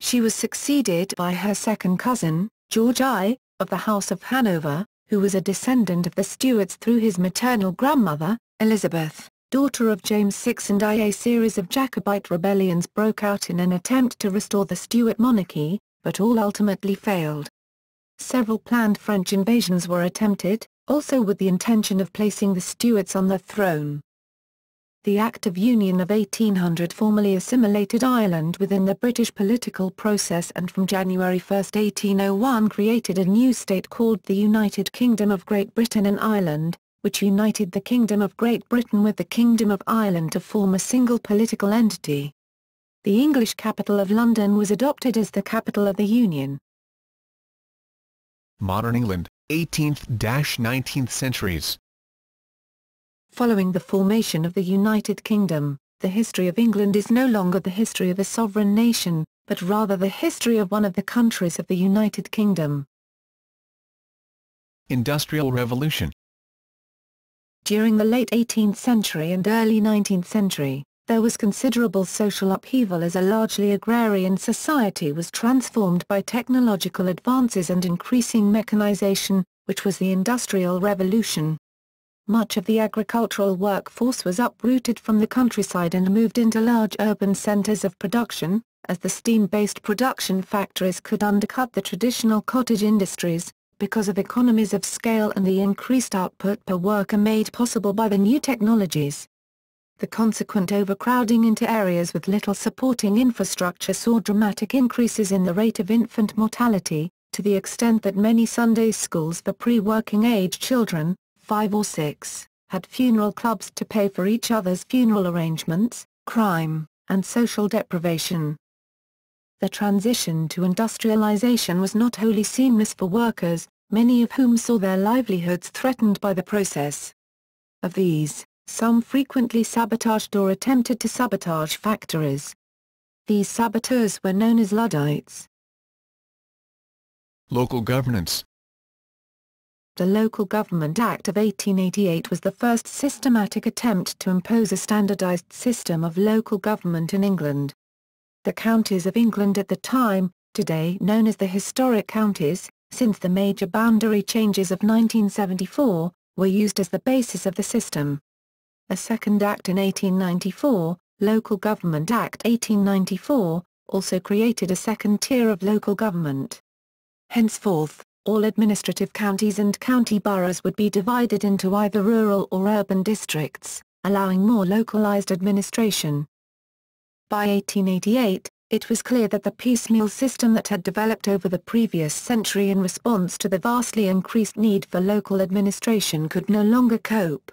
She was succeeded by her second cousin, George I, of the House of Hanover, who was a descendant of the Stuarts through his maternal grandmother, Elizabeth, daughter of James VI, and a series of Jacobite rebellions broke out in an attempt to restore the Stuart monarchy, but all ultimately failed. Several planned French invasions were attempted, also with the intention of placing the Stuarts on the throne. The Act of Union of 1800 formally assimilated Ireland within the British political process, and from January 1, 1801 created a new state called the United Kingdom of Great Britain and Ireland, which united the Kingdom of Great Britain with the Kingdom of Ireland to form a single political entity. The English capital of London was adopted as the capital of the Union. Modern England, 18th–19th centuries. Following the formation of the United Kingdom, the history of England is no longer the history of a sovereign nation, but rather the history of one of the countries of the United Kingdom. Industrial Revolution. During the late 18th century and early 19th century, there was considerable social upheaval as a largely agrarian society was transformed by technological advances and increasing mechanization, which was the Industrial Revolution. Much of the agricultural workforce was uprooted from the countryside and moved into large urban centers of production, as the steam-based production factories could undercut the traditional cottage industries, because of economies of scale and the increased output per worker made possible by the new technologies. The consequent overcrowding into areas with little supporting infrastructure saw dramatic increases in the rate of infant mortality, to the extent that many Sunday schools for pre-working age children, 5 or 6, had funeral clubs to pay for each other's funeral arrangements, crime, and social deprivation. The transition to industrialization was not wholly seamless for workers, many of whom saw their livelihoods threatened by the process. Of these, some frequently sabotaged or attempted to sabotage factories. These saboteurs were known as Luddites. Local governance. The Local Government Act of 1888 was the first systematic attempt to impose a standardized system of local government in England. The counties of England at the time, today known as the historic counties, since the major boundary changes of 1974, were used as the basis of the system. A second act in 1894, Local Government Act 1894, also created a second tier of local government. Henceforth, all administrative counties and county boroughs would be divided into either rural or urban districts, allowing more localized administration. By 1888, it was clear that the piecemeal system that had developed over the previous century in response to the vastly increased need for local administration could no longer cope.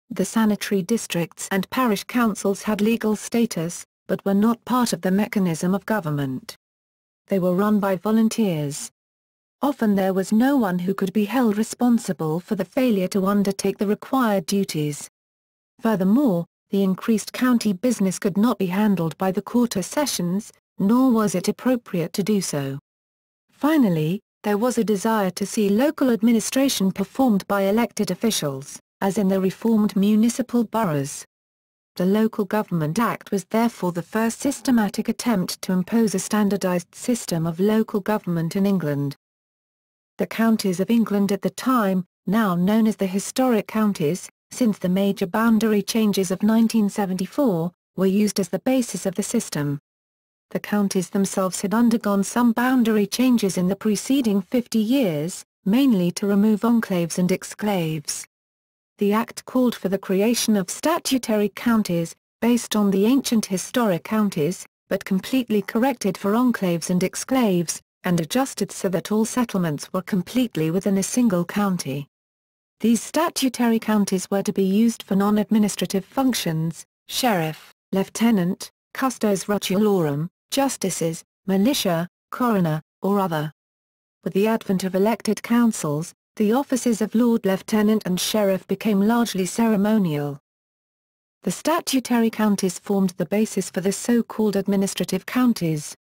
The sanitary districts and parish councils had legal status, but were not part of the mechanism of government. They were run by volunteers. Often there was no one who could be held responsible for the failure to undertake the required duties. Furthermore, the increased county business could not be handled by the quarter sessions, nor was it appropriate to do so. Finally, there was a desire to see local administration performed by elected officials, as in the reformed municipal boroughs. The Local Government Act was therefore the first systematic attempt to impose a standardized system of local government in England. The counties of England at the time, now known as the historic counties, since the major boundary changes of 1974, were used as the basis of the system. The counties themselves had undergone some boundary changes in the preceding 50 years, mainly to remove enclaves and exclaves. The Act called for the creation of statutory counties, based on the ancient historic counties, but completely corrected for enclaves and exclaves, and adjusted so that all settlements were completely within a single county. These statutory counties were to be used for non-administrative functions: sheriff, lieutenant, custos rotularum, justices, militia, coroner, or other. With the advent of elected councils, the offices of Lord Lieutenant and Sheriff became largely ceremonial. The statutory counties formed the basis for the so-called administrative counties.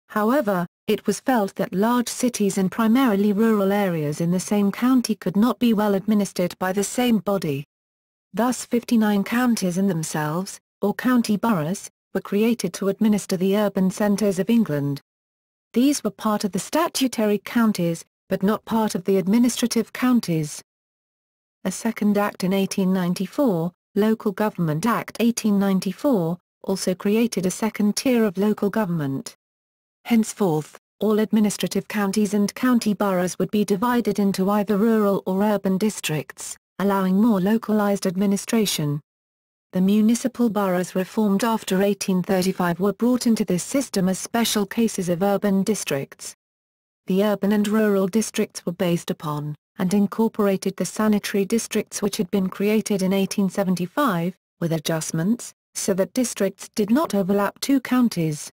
However, it was felt that large cities and primarily rural areas in the same county could not be well administered by the same body. Thus 59 counties in themselves, or county boroughs, were created to administer the urban centres of England. These were part of the statutory counties, but not part of the administrative counties. A second act in 1894, Local Government Act 1894, also created a second tier of local government. Henceforth, all administrative counties and county boroughs would be divided into either rural or urban districts, allowing more localized administration. The municipal boroughs reformed after 1835 were brought into this system as special cases of urban districts. The urban and rural districts were based upon, and incorporated the sanitary districts which had been created in 1875, with adjustments, so that districts did not overlap two counties.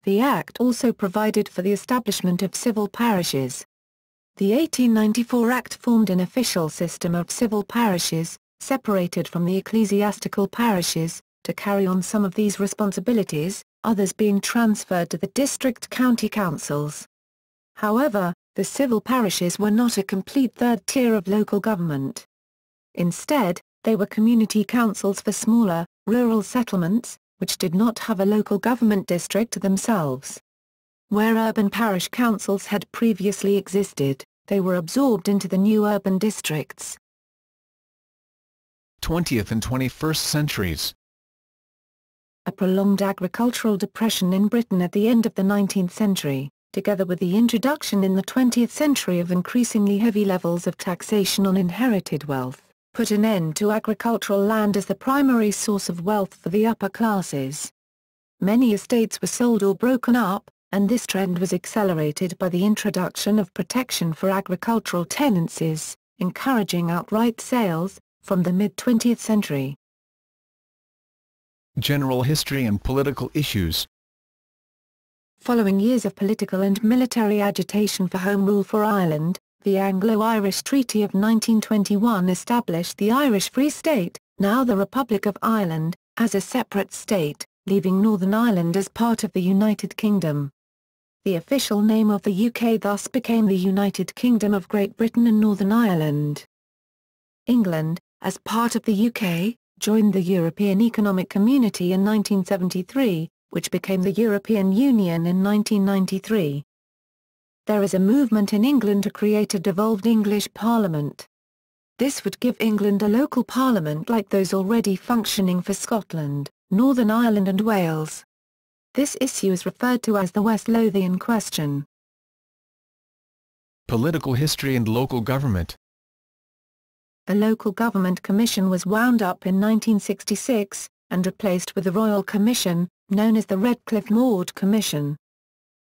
The Act also provided for the establishment of civil parishes. The 1894 Act formed an official system of civil parishes, separated from the ecclesiastical parishes, to carry on some of these responsibilities, others being transferred to the district county councils. However, the civil parishes were not a complete third tier of local government. Instead, they were community councils for smaller, rural settlements, which did not have a local government district themselves. Where urban parish councils had previously existed, they were absorbed into the new urban districts. 20th and 21st centuries. A prolonged agricultural depression in Britain at the end of the 19th century, together with the introduction in the 20th century of increasingly heavy levels of taxation on inherited wealth, put an end to agricultural land as the primary source of wealth for the upper classes. Many estates were sold or broken up, and this trend was accelerated by the introduction of protection for agricultural tenancies, encouraging outright sales, from the mid-20th century. General history and political issues. Following years of political and military agitation for Home Rule for Ireland, the Anglo-Irish Treaty of 1921 established the Irish Free State, now the Republic of Ireland, as a separate state, leaving Northern Ireland as part of the United Kingdom. The official name of the UK thus became the United Kingdom of Great Britain and Northern Ireland. England, as part of the UK, joined the European Economic Community in 1973, which became the European Union in 1993. There is a movement in England to create a devolved English Parliament. This would give England a local parliament like those already functioning for Scotland, Northern Ireland and Wales. This issue is referred to as the West Lothian question. Political history and local government. A local government commission was wound up in 1966, and replaced with the Royal Commission, known as the Redcliffe-Maud Commission.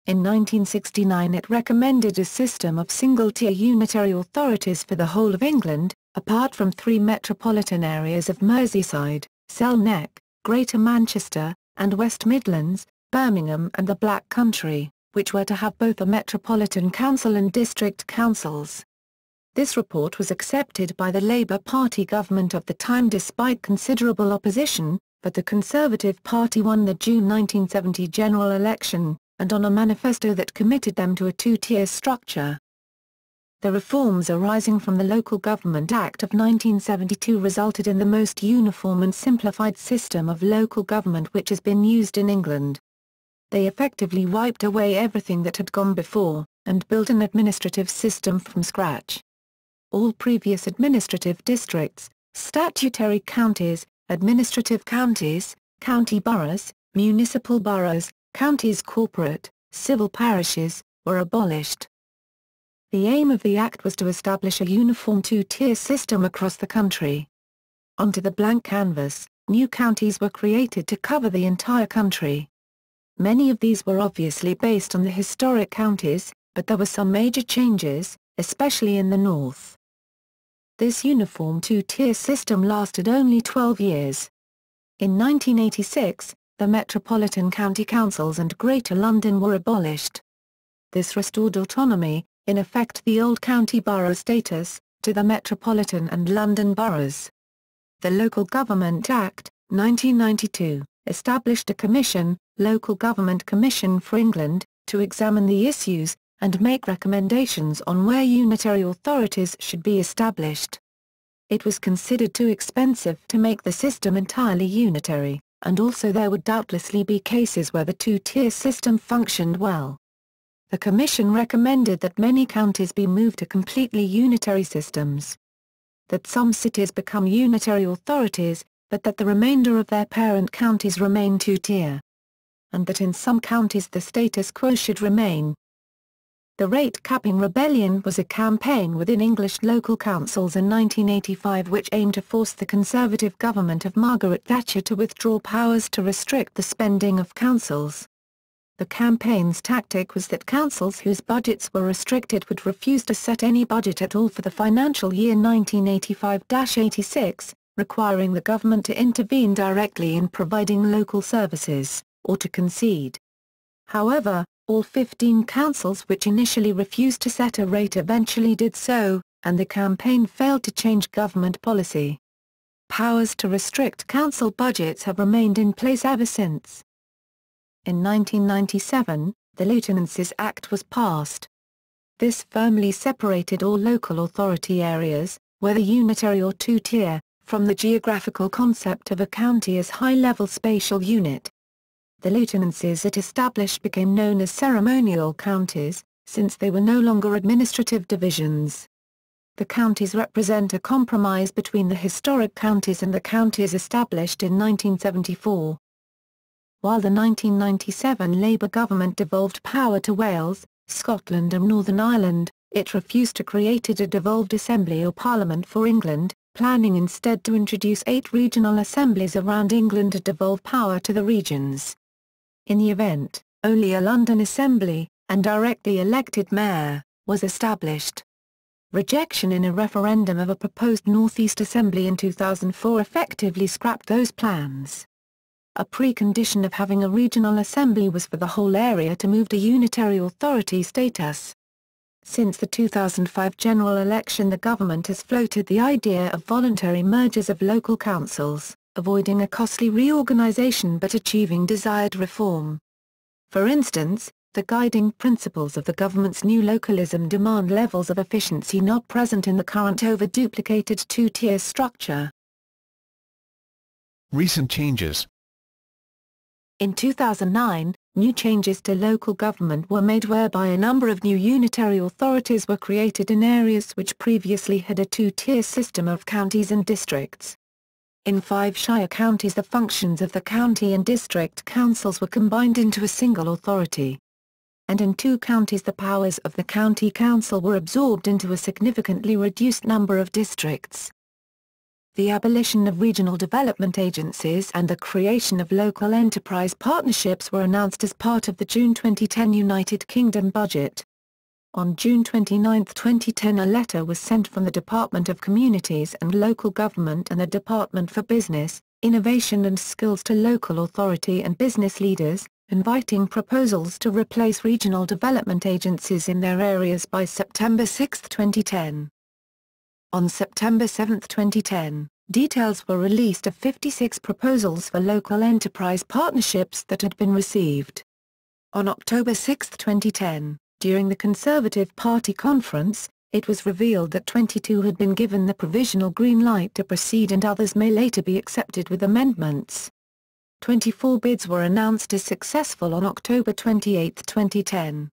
In 1969 it recommended a system of single-tier unitary authorities for the whole of England, apart from three metropolitan areas of Merseyside, Selkirk, Greater Manchester, and West Midlands, Birmingham and the Black Country, which were to have both a metropolitan council and district councils. This report was accepted by the Labour Party government of the time despite considerable opposition, but the Conservative Party won the June 1970 general election, and on a manifesto that committed them to a two-tier structure. The reforms arising from the Local Government Act of 1972 resulted in the most uniform and simplified system of local government which has been used in England. They effectively wiped away everything that had gone before, and built an administrative system from scratch. All previous administrative districts, statutory counties, administrative counties, county boroughs, municipal boroughs, counties corporate, civil parishes, were abolished. The aim of the Act was to establish a uniform two-tier system across the country. Onto the blank canvas, new counties were created to cover the entire country. Many of these were obviously based on the historic counties, but there were some major changes, especially in the north. This uniform two-tier system lasted only 12 years. In 1986, the Metropolitan County Councils and Greater London were abolished. This restored autonomy, in effect the old county borough status, to the Metropolitan and London boroughs. The Local Government Act, 1992, established a commission, Local Government Commission for England, to examine the issues, and make recommendations on where unitary authorities should be established. It was considered too expensive to make the system entirely unitary, and also there would doubtlessly be cases where the two-tier system functioned well. the Commission recommended that many counties be moved to completely unitary systems. That some cities become unitary authorities, but that the remainder of their parent counties remain two-tier. And that in some counties the status quo should remain. The Rate Capping Rebellion was a campaign within English local councils in 1985 which aimed to force the Conservative government of Margaret Thatcher to withdraw powers to restrict the spending of councils. The campaign's tactic was that councils whose budgets were restricted would refuse to set any budget at all for the financial year 1985-86, requiring the government to intervene directly in providing local services, or to concede. However, all 15 councils which initially refused to set a rate eventually did so, and the campaign failed to change government policy. Powers to restrict council budgets have remained in place ever since. In 1997, the Lieutenancies Act was passed. This firmly separated all local authority areas, whether unitary or two-tier, from the geographical concept of a county as high-level spatial unit. The lieutenancies it established became known as ceremonial counties, since they were no longer administrative divisions. The counties represent a compromise between the historic counties and the counties established in 1974. While the 1997 Labour government devolved power to Wales, Scotland and Northern Ireland, it refused to create a devolved assembly or parliament for England, planning instead to introduce 8 regional assemblies around England to devolve power to the regions. In the event, only a London Assembly, and directly elected mayor, was established. Rejection in a referendum of a proposed North East Assembly in 2004 effectively scrapped those plans. A precondition of having a regional assembly was for the whole area to move to unitary authority status. Since the 2005 general election, the government has floated the idea of voluntary mergers of local councils, avoiding a costly reorganisation but achieving desired reform. For instance, the guiding principles of the government's new localism demand levels of efficiency not present in the current over-duplicated two-tier structure. Recent changes. In 2009, new changes to local government were made whereby a number of new unitary authorities were created in areas which previously had a two-tier system of counties and districts. In 5 shire counties the functions of the county and district councils were combined into a single authority. And in 2 counties the powers of the county council were absorbed into a significantly reduced number of districts. The abolition of regional development agencies and the creation of local enterprise partnerships were announced as part of the June 2010 United Kingdom budget. On June 29, 2010 a letter was sent from the Department of Communities and Local Government and the Department for Business, Innovation and Skills to local authority and business leaders, inviting proposals to replace regional development agencies in their areas by September 6, 2010. On September 7, 2010, details were released of 56 proposals for local enterprise partnerships that had been received. On October 6, 2010, during the Conservative Party conference, it was revealed that 22 had been given the provisional green light to proceed and others may later be accepted with amendments. 24 bids were announced as successful on October 28, 2010.